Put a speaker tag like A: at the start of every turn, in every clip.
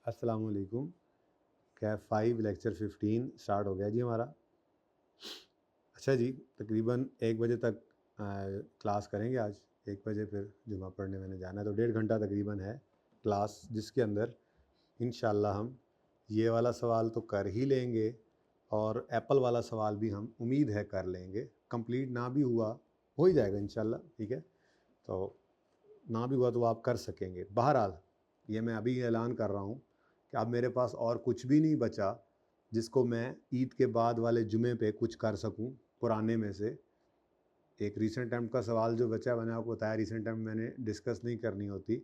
A: अस्सलामुअलैकुम। Kaif 5 lecture 15 start हो गया जी हमारा। अच्छा जी, तकरीबन 1 बजे तक क्लास करेंगे आज। 1 बजे फिर जुमा पढ़ने मैंने जाना है, तो 1.5 घंटा तकरीबन है क्लास, जिसके अंदर इंशाल्लाह हम ये वाला सवाल तो कर ही लेंगे और एप्पल वाला सवाल भी हम उम्मीद है कर लेंगे। कंप्लीट ना भी हुआ, हो ही जाएगा इंशाल्लाह, ठीक है। तो ना भी हुआ तो आप कर सकेंगे। बहरहाल ये मैं अभी ऐलान कर रहा हूँ कि अब मेरे पास और कुछ भी नहीं बचा जिसको मैं ईद के बाद वाले जुमे पे कुछ कर सकूँ। पुराने में से एक रीसेंट टाइम का सवाल जो बचा, मैंने आपको बताया रीसेंट टाइम मैंने डिस्कस नहीं करनी होती,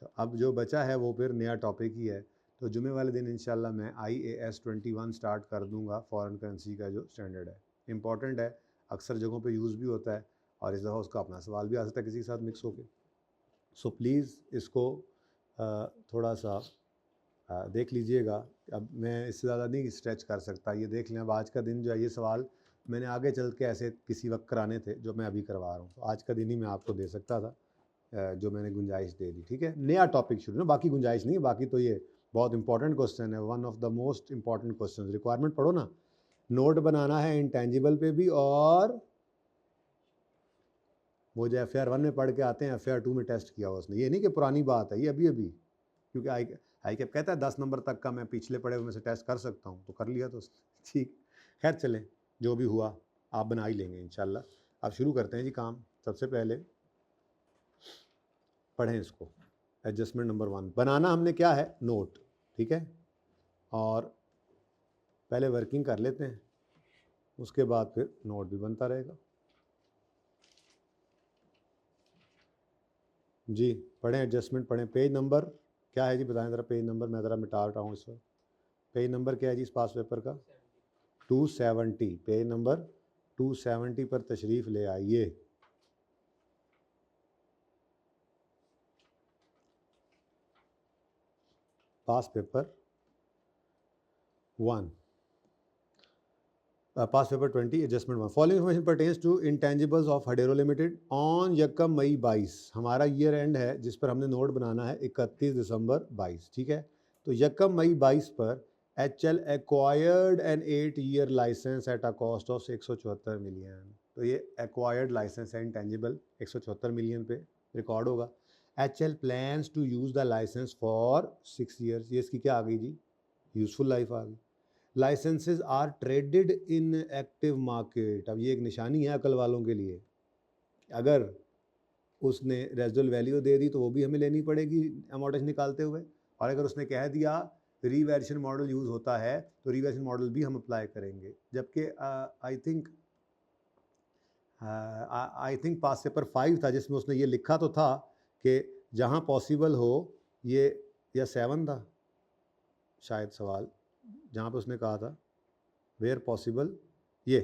A: तो अब जो बचा है वो फिर नया टॉपिक ही है। तो जुमे वाले दिन इंशाल्लाह मैं IAS 21 स्टार्ट कर दूंगा, फॉरेन करेंसी का जो स्टैंडर्ड है। इंपॉर्टेंट है, अक्सर जगहों पे यूज़ भी होता है और इस दफ़ा उसका अपना सवाल भी आ सकता है किसी के साथ मिक्स होकर। सो प्लीज़ इसको थोड़ा सा देख लीजिएगा। अब मैं इससे ज़्यादा नहीं स्ट्रेच कर सकता, ये देख लें। अब आज का दिन जो है, ये सवाल मैंने आगे चल के ऐसे किसी वक्त कराने थे जो मैं अभी करवा रहा हूँ, तो आज का दिन ही मैं आपको दे सकता था, जो मैंने गुंजाइश दे दी, ठीक है। नया टॉपिक शुरू ना, बाकी गुंजाइश नहीं है। बाकी तो ये बहुत इंपॉर्टेंट क्वेश्चन है, one of the most important question. Requirement पढ़ो ना, नोट बनाना है इंटेंजिबल पे भी, और वो जो FAR 1 में पढ़ के आते हैं FAR 2 में टेस्ट किया उसने। ये नहीं कि पुरानी बात है, ये अभी अभी, क्योंकि आई कैप कहता है 10 नंबर तक का मैं पिछले पढ़े हुए में से टेस्ट कर सकता हूँ, तो कर लिया तो ठीक। खैर चलें, जो भी हुआ आप बना ही लेंगे इंशाल्लाह। अब शुरू करते हैं जी काम। सबसे पहले पढ़ें इसको। एडजस्टमेंट नंबर 1 बनाना हमने क्या है, नोट, ठीक है। और पहले वर्किंग कर लेते हैं, उसके बाद फिर नोट भी बनता रहेगा जी। पढ़ें, एडजस्टमेंट पढ़ें। पेज नंबर क्या है जी, बताएं ज़रा पेज नंबर। मैं ज़रा मिटा रहा हूँ इस वक्त। पेज नंबर क्या है जी इस पास पेपर का? 270। पेज नंबर 270 पर तशरीफ़ ले आइए। Pass paper 1, pass paper 20, adjustment 1। Following information pertains to intangibles of Hadero limited on यकम मई 22। हमारा ईयर एंड है जिस पर हमने नोट बनाना है 31 दिसंबर 22, ठीक है। तो यकम मई 22 पर HL acquired an 8 year licence at a cost of 174 million. तो ये एक्वायर्ड लाइसेंस है इंटेंजिबल, 174 मिलियन पे रिकॉर्ड होगा। HL plans to use the licence for 6 years. ये इसकी क्या आ गई जी, यूजफुल लाइफ आ गई। Licences are traded in active market. अब ये एक निशानी है अकल वालों के लिए, अगर उसने रेजिडुअल वैल्यू दे दी तो वो भी हमें लेनी पड़ेगी अमोर्टाइजेशन निकालते हुए, और अगर उसने कह दिया रीवैल्यूएशन मॉडल यूज़ होता है तो रीवैल्यूएशन मॉडल भी हम अप्लाई करेंगे। जबकि आई थिंक पास पेपर 5 था जिसमें उसने ये लिखा तो था कि जहाँ पॉसिबल हो ये, या 7 था शायद सवाल, जहाँ पे उसने कहा था वेयर पॉसिबल, ये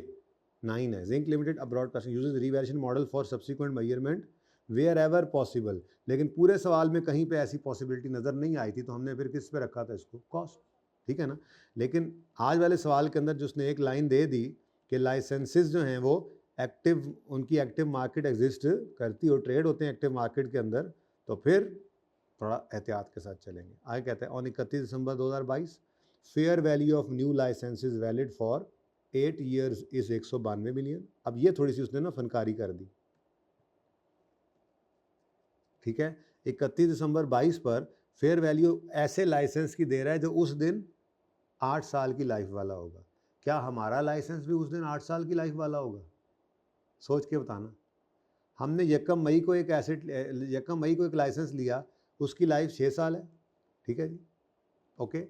A: 9 है। Zinc limited abroad casting uses revaluation model for subsequent measurement wherever possible. लेकिन पूरे सवाल में कहीं पे ऐसी पॉसिबिलिटी नज़र नहीं आई थी, तो हमने फिर किस पे रखा था इसको, कॉस्ट, ठीक है ना। लेकिन आज वाले सवाल के अंदर जो उसने एक लाइन दे दी कि लाइसेंसेस जो हैं वो एक्टिव, उनकी एक्टिव मार्केट एग्जिस्ट करती और ट्रेड होते हैं एक्टिव मार्केट के अंदर, तो फिर थोड़ा एहतियात के साथ चलेंगे। आगे कहते हैं on 31 December 2022 fair value of new licences valid for 8 years is 192 million. अब ये थोड़ी सी उसने ना फनकारी कर दी, ठीक है। 31 दिसंबर 22 पर फेयर वैल्यू ऐसे लाइसेंस की दे रहा है जो उस दिन 8 साल की लाइफ वाला होगा। क्या हमारा लाइसेंस भी उस दिन 8 साल की लाइफ वाला होगा? सोच के बताना। हमने यकम मई को एक लाइसेंस लिया, उसकी लाइफ 6 साल है, ठीक है जी, ओके।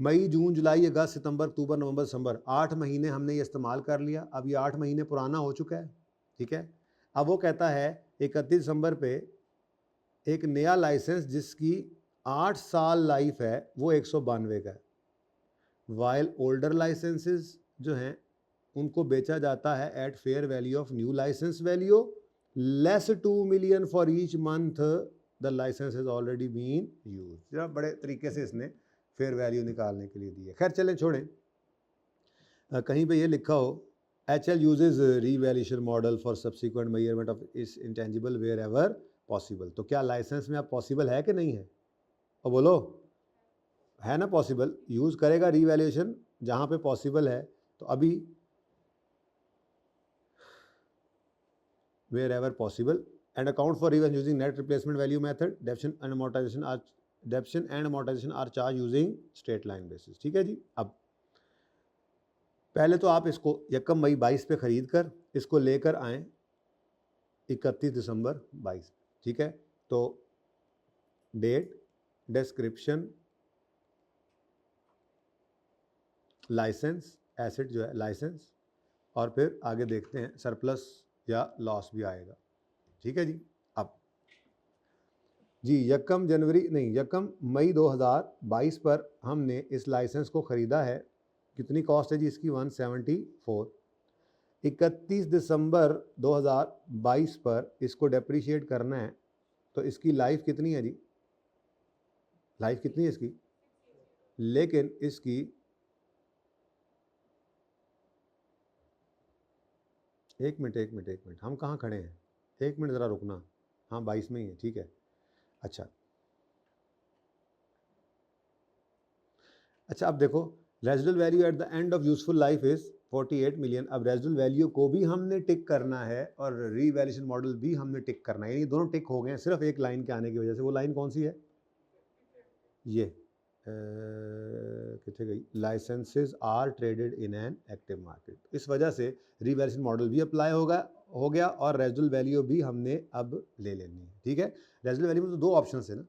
A: मई, जून, जुलाई, अगस्त, सितंबर, अक्टूबर, नवंबर, दिसंबर, 8 महीने हमने ये इस्तेमाल कर लिया। अब ये 8 महीने पुराना हो चुका है, ठीक है। अब वो कहता है 31 दिसंबर पे एक नया लाइसेंस जिसकी 8 साल लाइफ है वो 192 का है। वाइल ओल्डर लाइसेंसेस जो हैं उनको बेचा जाता है at fair value of new licence value less 2 million for each month the licence has already been use. बड़े तरीके से इसने फेयर वैल्यू निकालने के लिए दी है। खैर चलें, छोड़ें। कहीं पे ये लिखा हो HL uses revaluation model for subsequent measurement of इस इंटेंजिबल वेयर एवर पॉसिबल। तो क्या लाइसेंस में अब पॉसिबल है कि नहीं है? और बोलो, है ना पॉसिबल, यूज़ करेगा रीवैल्यूएशन जहाँ पे पॉसिबल है। तो अभी wherever possible and account for revaluation using net replacement value method, depreciation and amortisation are charge using straight line basis. ठीक है जी। अब पहले तो आप इसको यकम मई 22 पे ख़रीद कर इसको लेकर आएँ 31 दिसंबर 22। ठीक है। तो डेट, डिस्क्रिप्शन, लाइसेंस, एसेट जो है लाइसेंस, और फिर आगे देखते हैं सरप्लस या लॉस भी आएगा। ठीक है जी। अब जी यकम मई 2022 पर हमने इस लाइसेंस को ख़रीदा है। कितनी कॉस्ट है जी इसकी? 174। 31 दिसंबर 2022 पर इसको डेप्रीशिएट करना है, तो इसकी लाइफ कितनी है जी? लाइफ कितनी है इसकी? लेकिन इसकी एक मिनट हम कहाँ खड़े हैं? एक मिनट ज़रा रुकना। हाँ 22 में ही है। ठीक है। अच्छा अब देखो, residual value at the end of useful life is 48 million. अब रेजिडुअल वैल्यू को भी हमने टिक करना है और रीवैल्यूएशन मॉडल भी हमने टिक करना है, यानी दोनों टिक हो गए हैं सिर्फ एक लाइन के आने की वजह से। वो लाइन कौन सी है? ये कितने गई? Licences are traded in an active market. इस वजह से रीवैल्यूएशन मॉडल भी अप्लाई हो गया और रेजिडुअल वैल्यू भी हमने अब ले लेनी है। ठीक है। रेजिडुअल वैल्यू में तो दो ऑप्शन है ना,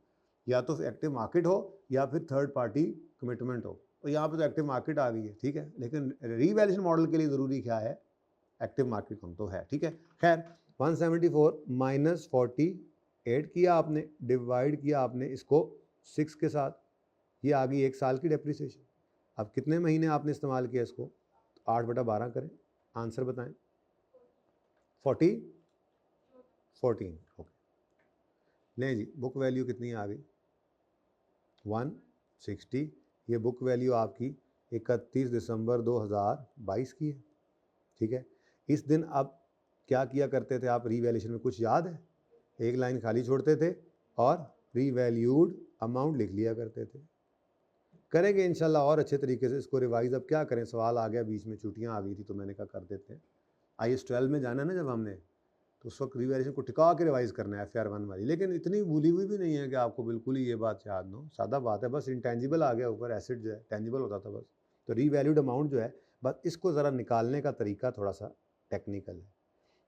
A: या तो एक्टिव मार्केट हो या फिर थर्ड पार्टी कमिटमेंट हो। तो यहाँ पे तो एक्टिव मार्केट आ गई है। ठीक है। लेकिन रीवैल्यूएशन मॉडल के लिए ज़रूरी क्या है? एक्टिव मार्केट कम तो है। ठीक है। खैर 174 माइनस 48 किया आपने, डिवाइड किया आपने इसको 6 के साथ, ये आ गई 1 साल की डेप्रिसिएशन। अब कितने महीने आपने इस्तेमाल किया इसको? 8/12 करें, आंसर बताएं। 14 ओके। नहीं जी, बुक वैल्यू कितनी आ गई? 160। ये बुक वैल्यू आपकी 31 दिसंबर 2022 की है। ठीक है। इस दिन आप क्या किया करते थे? आप रीवैल्यूएशन में कुछ याद है? एक लाइन खाली छोड़ते थे और रीवैल्यूड अमाउंट लिख लिया करते थे। करेंगे इंशाल्लाह और अच्छे तरीके से इसको रिवाइज। अब क्या करें, सवाल आ गया बीच में, छुट्टियां आ गई थी तो मैंने कहा कर देते हैं। IAS 12 में जाना है ना जब हमने, तो उस वक्त रीवैल्यूएशन को टिका के रिवाइज करना है FR 1 वाली। लेकिन इतनी भूली हुई भी नहीं है कि आपको बिल्कुल ही ये बात याद ना हो, सादा बात है। बस इंटेंजिबल आ गया ऊपर, एसेट जो है टेंजिबल होता था बस। तो रीवैल्यूड अमाउंट जो है, बस इसको ज़रा निकालने का तरीका थोड़ा सा टेक्निकल है।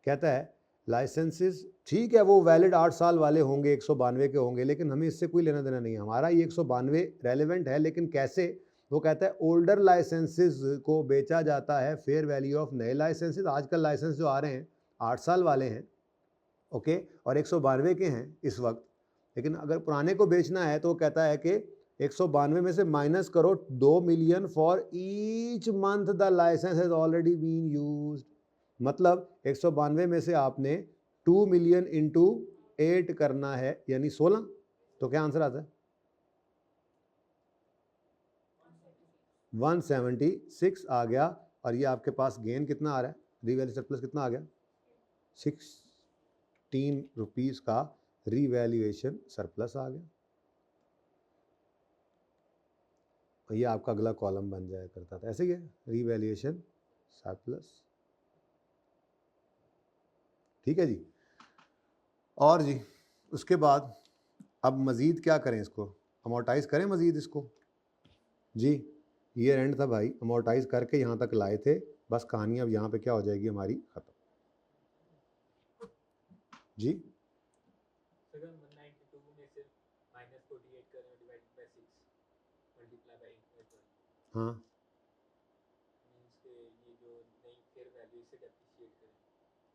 A: कहता है लाइसेंसेस, ठीक है वो वैलिड 8 साल वाले होंगे, 192 के होंगे, लेकिन हमें इससे कोई लेना देना नहीं है। हमारा ये 192 रेलेवेंट है, लेकिन कैसे? वो कहता है ओल्डर लाइसेंसेस को बेचा जाता है फेयर वैल्यू ऑफ नए लाइसेंसेस। आजकल लाइसेंस जो आ रहे हैं 8 साल वाले हैं, ओके, और 192 के हैं इस वक्त। लेकिन अगर पुराने को बेचना है तो वो कहता है कि 192 में से माइनस करो 2 million for each month the licence has already been used. मतलब 192 में से आपने 2 मिलियन इंटू 8 करना है, यानी 16। तो क्या आंसर आता है? 176 आ गया। और ये आपके पास गेन कितना आ रहा है? रीवैल्यू सरप्लस कितना आ गया? 16 रुपीज़ का रीवैल्यूएशन सरप्लस आ गया। और ये आपका अगला कॉलम बन जाया करता था, ऐसे ही है, रीवैल्यूएशन सरप्लस। ठीक है जी। और जी उसके बाद अब मज़ीद क्या करें? इसको अमोर्टाइज़ करें मज़ीद इसको। जी ईयर एंड था भाई, अमोर्टाइज़ करके यहाँ तक लाए थे। बस कहानी अब यहाँ पे क्या हो जाएगी हमारी ख़त्म। जी हाँ,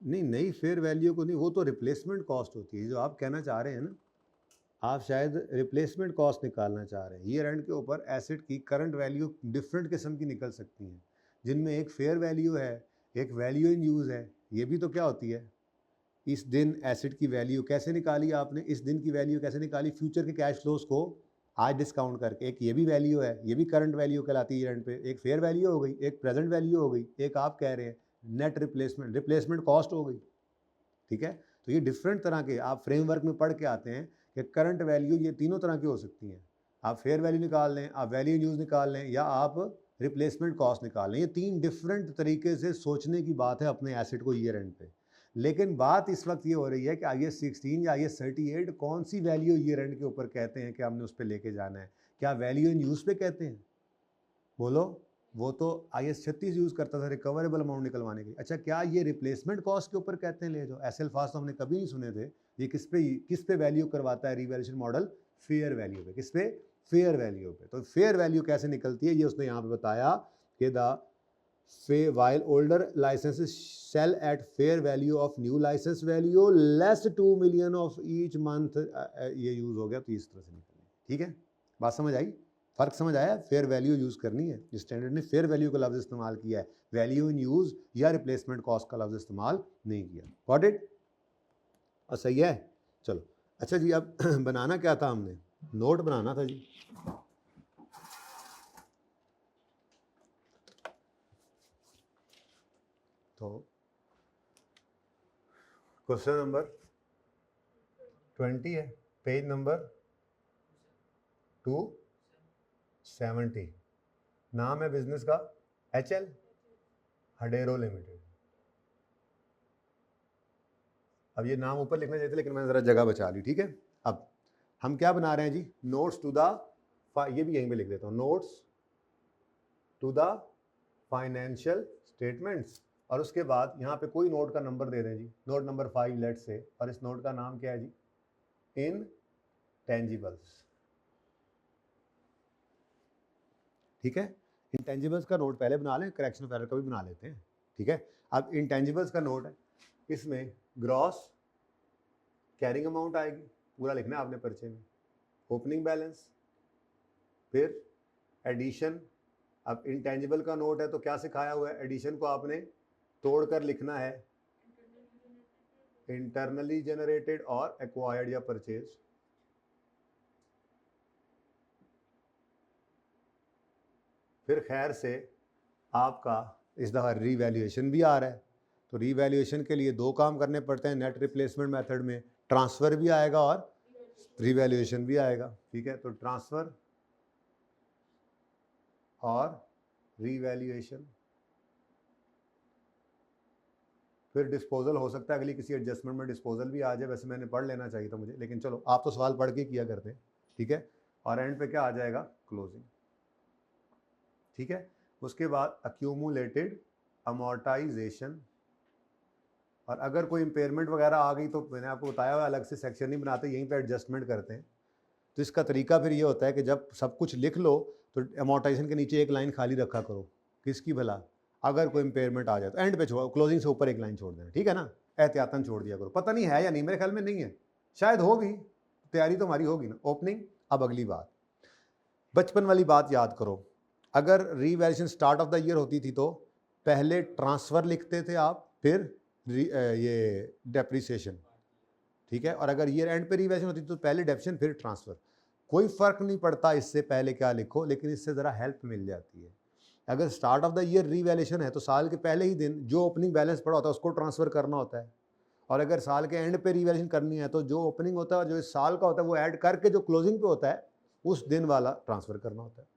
A: नहीं नई फेयर वैल्यू को नहीं, वो तो रिप्लेसमेंट कॉस्ट होती है जो आप कहना चाह रहे हैं ना। आप शायद रिप्लेसमेंट कॉस्ट निकालना चाह रहे हैं। ईयर एंड के ऊपर एसेट की करंट वैल्यू डिफरेंट किस्म की निकल सकती हैं, जिनमें एक फेयर वैल्यू है, एक वैल्यू इन यूज़ है। ये भी तो क्या होती है? इस दिन एसेट की वैल्यू कैसे निकाली आपने? इस दिन की वैल्यू कैसे निकाली? फ्यूचर के कैश फ्लोज को आज डिस्काउंट करके। एक ये भी वैल्यू है, ये भी करंट वैल्यू कहलाती है ईयर एंड पे। एक फेयर वैल्यू हो गई, एक प्रेजेंट वैल्यू हो गई, एक आप कह रहे हैं नेट रिप्लेसमेंट कॉस्ट हो गई। ठीक है। तो ये डिफरेंट तरह के आप फ्रेमवर्क में पढ़ के आते हैं कि करंट वैल्यू ये तीनों तरह की हो सकती हैं। आप फेयर वैल्यू निकाल लें, आप वैल्यू इन यूज़ निकाल लें, या आप रिप्लेसमेंट कॉस्ट निकाल लें। ये 3 डिफरेंट तरीके से सोचने की बात है अपने एसेट को ईयर एंड पे। लेकिन बात इस वक्त ये हो रही है कि IAS 16 या IAS 38 कौन सी वैल्यू ईयर एंड के ऊपर कहते हैं कि हमने उस पर लेके जाना है? क्या वैल्यू इन यूज़ पे कहते हैं? बोलो। वो तो IAS 36 यूज़ करता था रिकवरेबल अमाउंट निकलवाने के लिए। अच्छा, क्या ये रिप्लेसमेंट कॉस्ट के ऊपर कहते हैं ले जाओ? एसएल फास्ट तो हमने कभी नहीं सुने थे। ये किस पे वैल्यू करवाता है रिवैल्यूएशन मॉडल? फेयर वैल्यू पे। किस पे? फेयर वैल्यू पे। तो फेयर वैल्यू कैसे निकलती है ये उसने यहाँ पे बताया कि while older licenses sell at fair value of new license value less 2 million of each month, ये यूज हो गया तो इस तरह से निकलनी। ठीक है, बात समझ आई? फर्क समझ आया? फेयर वैल्यू यूज करनी है। स्टैंडर्ड ने फेयर वैल्यू का लफ्ज इस्तेमाल किया है, वैल्यू इन यूज या रिप्लेसमेंट कॉस्ट का लफ्ज इस्तेमाल नहीं किया। Got it? और सही है, चलो। अच्छा जी, अब बनाना क्या था हमने? नोट बनाना था जी। तो क्वेश्चन नंबर 20 है, पेज नंबर 270। नाम है बिजनेस का HL हडेरो लिमिटेड। अब ये नाम ऊपर लिखना चाहिए था लेकिन मैंने जरा जगह बचा ली। ठीक है, अब हम क्या बना रहे हैं जी? नोट्स टू द, ये भी यहीं पे लिख देता हूँ, notes to the financial statements. और उसके बाद यहाँ पे कोई नोट का नंबर दे दें जी, नोट नंबर 5 लेट से। और इस नोट का नाम क्या है जी? इनटेंजिबल्स। ठीक है, इंटेंजिबल्स का नोट पहले बना लें, करेक्शन ऑफ एरर का भी बना लेते हैं। ठीक है, अब इंटेंजिबल्स का नोट है, इसमें ग्रॉस कैरिंग अमाउंट आएगी, पूरा लिखना है आपने पर्चे में, ओपनिंग बैलेंस, फिर एडिशन। अब इंटेंजिबल का नोट है तो क्या सिखाया हुआ है? एडिशन को आपने तोड़कर लिखना है, इंटरनली जनरेटेड और एक्वायर्ड या परचेज। फिर खैर से आपका इस दफ़ा रीवैल्यूएशन भी आ रहा है, तो रीवैल्यूएशन के लिए 2 काम करने पड़ते हैं नेट रिप्लेसमेंट मेथड में, ट्रांसफ़र भी आएगा और रीवैल्यूएशन भी आएगा। ठीक है, तो ट्रांसफ़र और रीवैल्यूएशन। फिर डिस्पोजल हो सकता है, अगली किसी एडजस्टमेंट में डिस्पोजल भी आ जाए, वैसे मैंने पढ़ लेना चाहिए था मुझे, लेकिन चलो आप तो सवाल पढ़ के किया करते हैं। ठीक है, और एंड पे क्या आ जाएगा? क्लोजिंग। ठीक है, उसके बाद अक्यूमुलेटेड अमोर्टाइजेशन। और अगर कोई इम्पेयरमेंट वगैरह आ गई तो मैंने आपको बताया हुआ अलग से सेक्शन नहीं बनाते, यहीं पे एडजस्टमेंट करते हैं। तो इसका तरीका फिर ये होता है कि जब सब कुछ लिख लो तो अमोर्टाइजेशन के नीचे एक लाइन खाली रखा करो। किसकी भला? अगर कोई इम्पेयरमेंट आ जाए तो एंड पे छोड़ो, क्लोजिंग से ऊपर एक लाइन छोड़ देना। ठीक है ना, एहतियातन छोड़ दिया करो। पता नहीं है या नहीं, मेरे ख्याल में नहीं है, शायद हो भी, तैयारी तो हमारी होगी ना। ओपनिंग। अब अगली बात, बचपन वाली बात याद करो, अगर revaluation start of the year होती थी तो पहले ट्रांसफ़र लिखते थे आप, फिर ये डेप्रिसिएशन। ठीक है, और अगर ईयर एंड पे रीवैल्यूएशन होती तो पहले डेप्रिसिएशन फिर ट्रांसफ़र। कोई फ़र्क नहीं पड़ता इससे पहले क्या लिखो, लेकिन इससे ज़रा हेल्प मिल जाती है। अगर start of the year revaluation है तो साल के पहले ही दिन जो ओपनिंग बैलेंस पड़ा होता है उसको ट्रांसफ़र करना होता है, और अगर साल के एंड पे रीवैल्यूएशन करनी है तो जो ओपनिंग होता है और जो इस साल का होता है वो ऐड करके जो क्लोजिंग पे होता है उस दिन वाला ट्रांसफ़र करना होता है।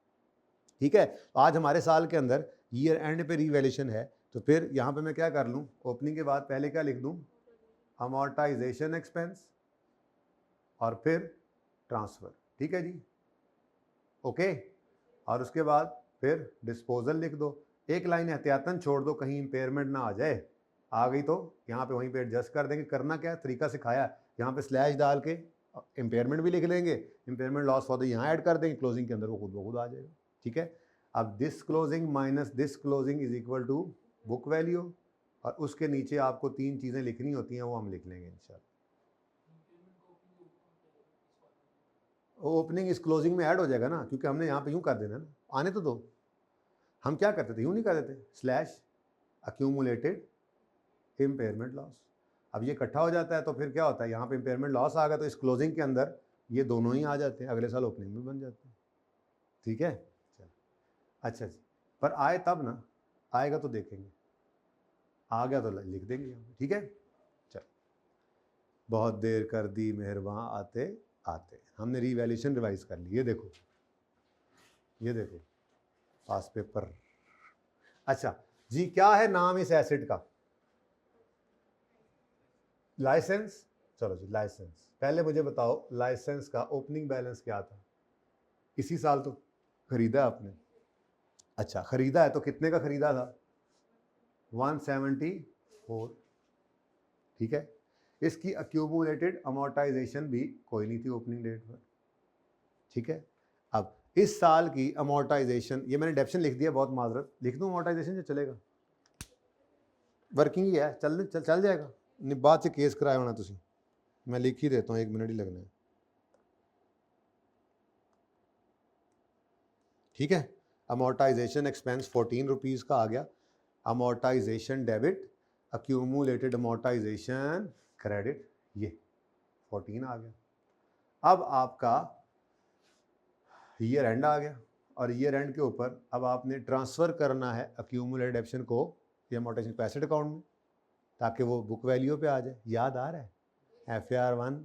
A: ठीक है, तो आज हमारे साल के अंदर ईयर एंड पे रीवैल्यूएशन है, तो फिर यहाँ पे मैं क्या कर लूँ? ओपनिंग के बाद पहले क्या लिख दूँ? अमोर्टाइजेशन एक्सपेंस और फिर ट्रांसफ़र। ठीक है जी, ओके। और उसके बाद फिर डिस्पोजल लिख दो, एक लाइन एहतियातन छोड़ दो कहीं इम्पेयरमेंट ना आ जाए, आ गई तो यहाँ पे वहीं पे एडजस्ट कर देंगे। करना क्या है, तरीका सिखाया, यहाँ पे स्लैश डाल के इम्पेयरमेंट भी लिख लेंगे, इम्पेयरमेंट लॉस फॉर द यहाँ ऐड कर देंगे, क्लोजिंग के अंदर वो खुद ब खुद आ जाएगा। ठीक है, अब this closing minus this closing is equal to book value, और उसके नीचे आपको 3 चीज़ें लिखनी होती हैं, वो हम लिख लेंगे इंशाल्लाह। ओपनिंग इस क्लोजिंग में ऐड हो जाएगा ना, क्योंकि हमने यहाँ पे यूँ कर देना ना, आने तो दो। हम क्या करते थे, यूँ नहीं करते थे, स्लैश अक्यूमुलेटेड इम्पेयरमेंट लॉस। अब ये इकट्ठा हो जाता है तो फिर क्या होता है, यहाँ पे इम्पेयरमेंट लॉस आ गया तो इस क्लोजिंग के अंदर ये दोनों ही आ जाते हैं, अगले साल ओपनिंग में बन जाते हैं। ठीक है, चल अच्छा जी, पर आए तब ना, आएगा तो देखेंगे, आ गया तो लिख देंगे। ठीक है, चल, बहुत देर कर दी मेहरबान आते आते। हमने रीवैल्यूएशन रिवाइज कर ली, ये देखो ये देखो पास पेपर। अच्छा जी, क्या है नाम इस एसेट का? लाइसेंस। चलो जी, लाइसेंस। पहले मुझे बताओ लाइसेंस का ओपनिंग बैलेंस क्या था? इसी साल तो खरीदा आपने। अच्छा, खरीदा है तो कितने का खरीदा था? 174। ठीक है। इसकी अक्यूमुलेटेड अमोर्टाइजेशन भी कोई नहीं थी ओपनिंग डेट पर। ठीक है। अब इस साल की अमोर्टाइजेशन, ये मैंने डेप्शन लिख दिया, बहुत माजरत, लिख दूं अमोर्टाइजेशन जो चलेगा? वर्किंग ही है, चल जाएगा। नहीं बाद से केस कराया होना तुसी, मैं लिख ही देता हूँ, 1 मिनट ही लगना है। ठीक है। अमोर्टाइजेशन एक्सपेंस 14 रुपीज़ का आ गया। Amortisation debit, accumulated amortisation credit, ये 14 आ गया। अब आपका ईयर एंड आ गया, और ईयर एंड के ऊपर अब आपने ट्रांसफ़र करना है अक्यूमुलेटेड एप्शन को या अमोर्टाइजेशन को एसेट अकाउंट में, ताकि वो बुक वैल्यू पे आ जाए। याद आ रहा है? FAR1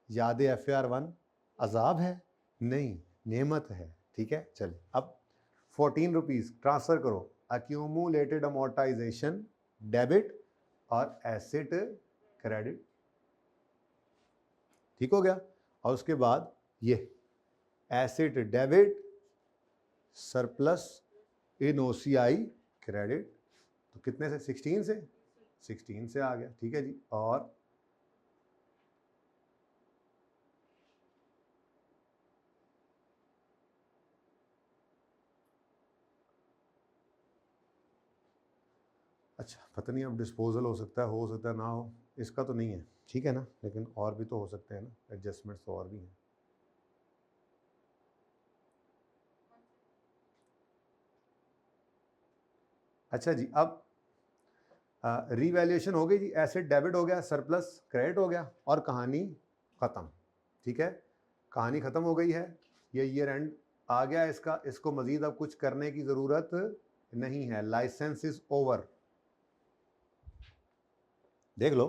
A: याद है? FAR1 अजाब है? नहीं, नेमत है। ठीक है। चलिए अब 14 रुपीज़ ट्रांसफ़र करो, अक्यूमुलेटेड अमोर्टाइजेशन डेबिट और एसेट क्रेडिट। ठीक हो गया। और उसके बाद ये एसेट डेबिट सरप्लस इन OCI क्रेडिट, तो कितने से? 16 से 16 से आ गया। ठीक है जी। और अच्छा, पता नहीं अब डिस्पोजल हो सकता है ना हो, इसका तो नहीं है। ठीक है ना, लेकिन और भी तो हो सकते हैं ना, एडजस्टमेंट्स तो और भी हैं। अच्छा जी, अब रीवैल्यूएशन हो गई जी, एसेट डेबिट हो गया, सरप्लस क्रेडिट हो गया, और कहानी ख़त्म। ठीक है, कहानी ख़त्म हो गई है। ये ईयर एंड आ गया इसका, इसको मज़ीद अब कुछ करने की ज़रूरत नहीं है। Licence is over. देख लो,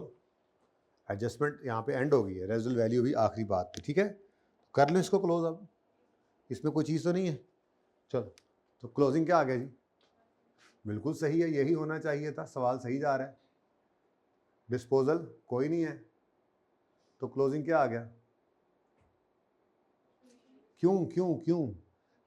A: एडजस्टमेंट यहाँ पे एंड हो गई है, रेजल वैल्यू भी आखिरी बात पे। ठीक है, कर लो इसको क्लोज। अब इसमें कोई चीज़ तो नहीं है। चलो, तो क्लोजिंग क्या आ गया जी? बिल्कुल सही है, यही होना चाहिए था, सवाल सही जा रहा है। डिस्पोजल कोई नहीं है, तो क्लोजिंग क्या आ गया? क्यों क्यों क्यों?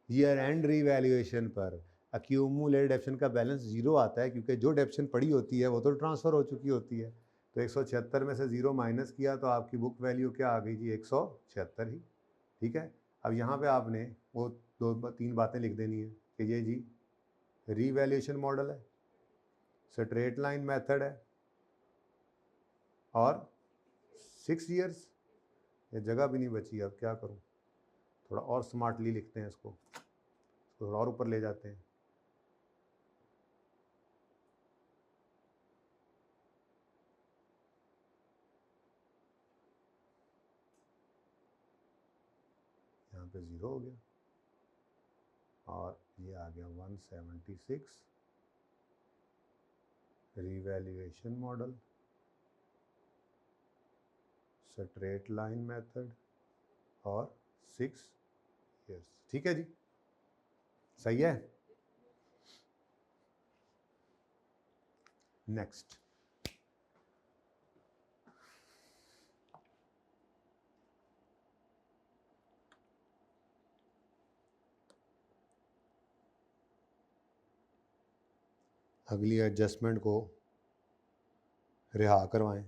A: ईयर एंड रीवैल्यूएशन पर अक्यूमुलेटेड डेप्शन का बैलेंस जीरो आता है, क्योंकि जो डेप्शन पड़ी होती है वो तो ट्रांसफ़र हो चुकी होती है। तो 176 में से ज़ीरो माइनस किया तो आपकी बुक वैल्यू क्या आ गई जी? 176 ही। ठीक है। अब यहाँ पे आपने वो 2-3 बातें लिख देनी है कि ये जी रीवैल्यूएशन मॉडल है, स्ट्रेट लाइन मेथड है, और 6 ईयर्स। ये जगह भी नहीं बची, अब क्या करूँ? थोड़ा और स्मार्टली लिखते हैं इसको, थोड़ा और ऊपर ले जाते हैं। यहाँ पे ज़ीरो हो गया, और ये आ गया 176 revaluation model, straight line method, और 6 ईयर्स। ठीक है जी, सही है। नेक्स्ट, अगली एडजस्टमेंट को रिहा करवाएं।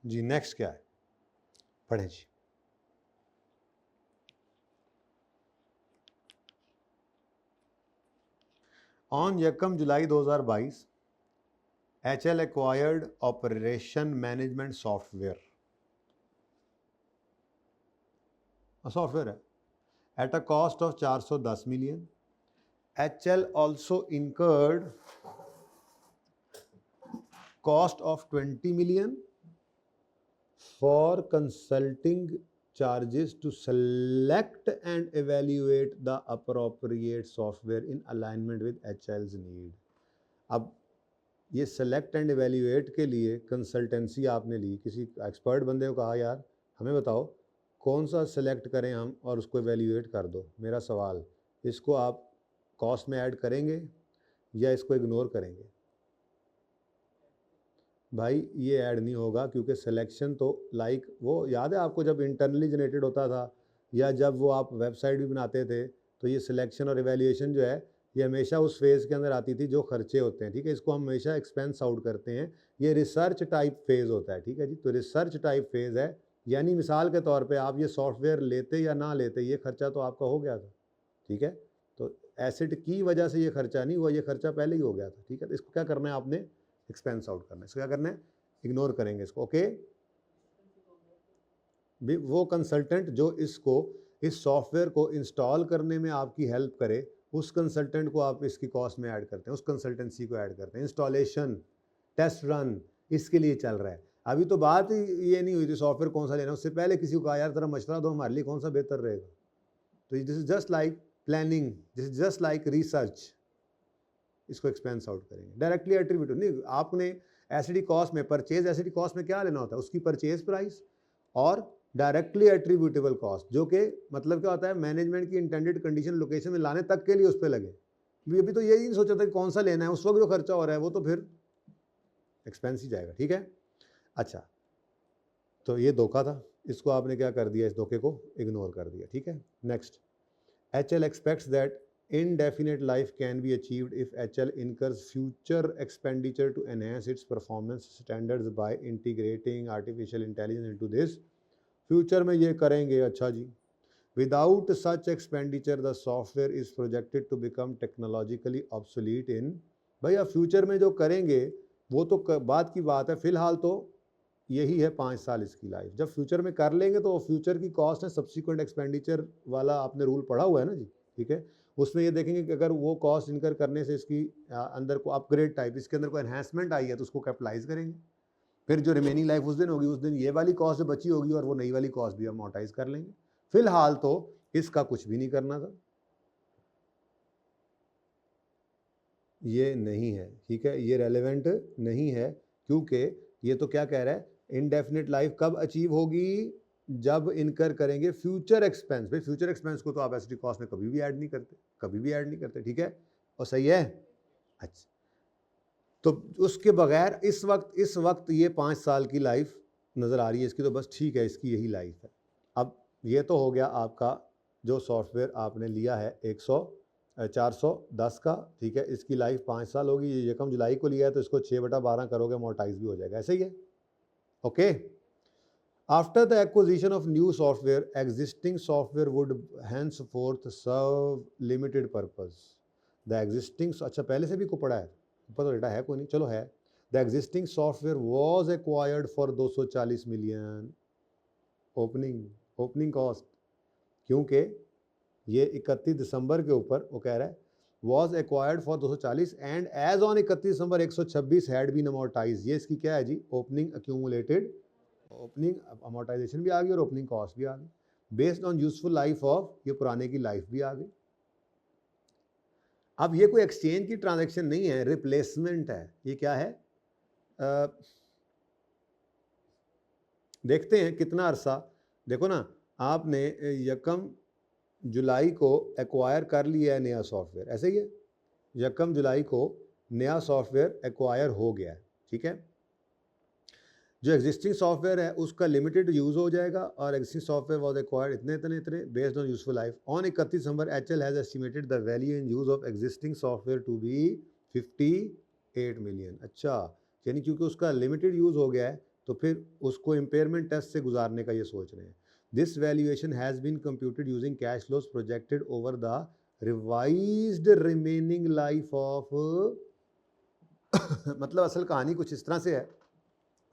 A: जी नेक्स्ट क्या है? पढ़ें जी। ऑन 1 जुलाई 2022 HL acquired operation management software, software है, at a cost of 410 million. HL also incurred cost of 20 million for consulting charges to select and evaluate the appropriate software in alignment with HL's need. अब ये select and evaluate के लिए consultancy आपने ली, किसी expert बंदे को कहा यार हमें बताओ कौन सा सेलेक्ट करें हम और उसको एवेल्यूएट कर दो। मेरा सवाल, इसको आप कॉस्ट में ऐड करेंगे या इसको इग्नोर करेंगे? भाई ये ऐड नहीं होगा, क्योंकि सिलेक्शन तो लाइक वो याद है आपको जब इंटरनली जनरेटेड होता था या जब वो आप वेबसाइट भी बनाते थे, तो ये सिलेक्शन और एवेल्यूएशन जो है ये हमेशा उस फेज़ के अंदर आती थी जो खर्चे होते हैं, ठीक है। इसको हम हमेशा एक्सपेंस आउट करते हैं। ये रिसर्च टाइप फेज़ होता है, ठीक है जी। तो रिसर्च टाइप फेज़ है, यानी मिसाल के तौर पे आप ये सॉफ्टवेयर लेते या ना लेते, ये खर्चा तो आपका हो गया था, ठीक है। तो एसिड की वजह से ये खर्चा नहीं हुआ, ये खर्चा पहले ही हो गया था, ठीक है। तो इसको क्या करना है आपने, एक्सपेंस आउट करना है। इसको क्या करना है, इग्नोर करेंगे इसको, ओके। वो कंसल्टेंट जो इसको इस सॉफ्टवेयर को इंस्टॉल करने में आपकी हेल्प करे, उस कंसल्टेंट को आप इसकी कॉस्ट में ऐड करते हैं, उस कंसल्टेंसी को ऐड करते हैं। इंस्टॉलेशन, टेस्ट रन, इसके लिए चल रहा है। अभी तो बात ये नहीं हुई थी सॉफ्टवेयर कौन सा लेना, उससे पहले किसी को कहा यार तेरा मशवरा दो हमारे लिए कौन सा बेहतर रहेगा। तो this is just like planning, this is just like research. इसको एक्सपेंस आउट करेंगे, डायरेक्टली एट्रीब्यूट नहीं। आपने एसिडी कॉस्ट में, परचेज एसिडी कॉस्ट में क्या लेना होता है, उसकी परचेज प्राइस और डायरेक्टली एट्रीब्यूटेबल कॉस्ट, जो कि मतलब क्या होता है, मैनेजमेंट की इंटेंडेड कंडीशन लोकेशन में लाने तक के लिए उस पर लगे। अभी तो यही नहीं सोचा था कि कौन सा लेना है, उस वक्त जो खर्चा हो रहा है वो तो फिर एक्सपेंस ही जाएगा, ठीक है। अच्छा, तो ये धोखा था, इसको आपने क्या कर दिया, इस धोखे को इग्नोर कर दिया, ठीक है। Next, HL expects that indefinite life can be achieved if HL incurs future expenditure to enhance its performance standards by integrating artificial intelligence into this. Future में ये करेंगे, अच्छा जी। Without such expenditure, the software is projected to become technologically obsolete in, भैया future में जो करेंगे वो तो बात की बात है, फिलहाल तो यही है 5 साल इसकी लाइफ। जब फ्यूचर में कर लेंगे तो फ्यूचर की कॉस्ट है, सब्सिक्वेंट एक्सपेंडिचर वाला आपने रूल पढ़ा हुआ है ना जी, ठीक है। उसमें ये देखेंगे कि अगर वो कॉस्ट इनकर करने से इसकी अंदर को अपग्रेड टाइप, इसके अंदर कोई एनहेंसमेंट आई है तो उसको कैपिटलाइज करेंगे। फिर जो रिमेनिंग लाइफ उस दिन होगी, उस दिन ये वाली कॉस्ट बची होगी और वो नई वाली कॉस्ट भी अमोर्टाइज कर लेंगे। फिलहाल तो इसका कुछ भी नहीं करना था, ये नहीं है, ठीक है, ये रेलेवेंट नहीं है, क्योंकि ये तो क्या कह रहा है, इनडेफिनिट लाइफ कब अचीव होगी, जब इनकर करेंगे फ्यूचर एक्सपेंस। भाई फ्यूचर एक्सपेंस को तो आप एसिडी कॉस्ट में कभी भी ऐड नहीं करते, कभी भी ऐड नहीं करते, ठीक है। और सही है, अच्छा। तो उसके बगैर इस वक्त ये 5 साल की लाइफ नज़र आ रही है इसकी, तो बस ठीक है, इसकी यही लाइफ है। अब ये तो हो गया आपका जो सॉफ्टवेयर आपने लिया है 410 का, ठीक है। इसकी लाइफ 5 साल होगी, ये 1 जुलाई को लिया है तो इसको 6/12 करोगे, अमोर्टाइज भी हो जाएगा, ऐसे ही है, okay. After the acquisition of new software, existing software would henceforth serve limited purpose. The existing, अच्छा पहले से भी को पढ़ा है, पता डेटा है कोई नहीं, चलो है। The existing software was acquired for 240 million opening cost, क्योंकि ये 31 दिसंबर के ऊपर वो कह रहा है was acquired for 240 and as on 31 December 126 had been amortise. ये इसकी क्या है जी, ओपनिंग अक्यूमुलेटेड, ओपनिंग अमोर्टाइजेशन भी आ गई और ओपनिंग कॉस्ट भी आ गई, based on useful life of, ये पुराने की लाइफ भी आ गई। अब ये कोई एक्सचेंज की ट्रांजैक्शन नहीं है, रिप्लेसमेंट है। ये क्या है, देखते हैं कितना अरसा, देखो ना, आपने 1 जुलाई को एक्वायर कर लिया है नया सॉफ्टवेयर, ऐसे ही है, 1 जुलाई को नया सॉफ्टवेयर एक्वायर हो गया है, ठीक है। जो एग्जिस्टिंग सॉफ्टवेयर है उसका लिमिटेड यूज़ हो जाएगा और एग्जिस्टिंग सॉफ्टवेयर वाज एक्वायर्ड इतने based on useful life. On 31 December HL has estimated the value in use of existing software to be 58 million. अच्छा, यानी क्योंकि उसका लिमिटेड यूज़ हो गया है तो फिर उसको इम्पेयरमेंट टेस्ट से गुजारने का ये सोच रहे हैं। This valuation has been computed using cash flows projected over the revised remaining life of मतलब असल कहानी कुछ इस तरह से है।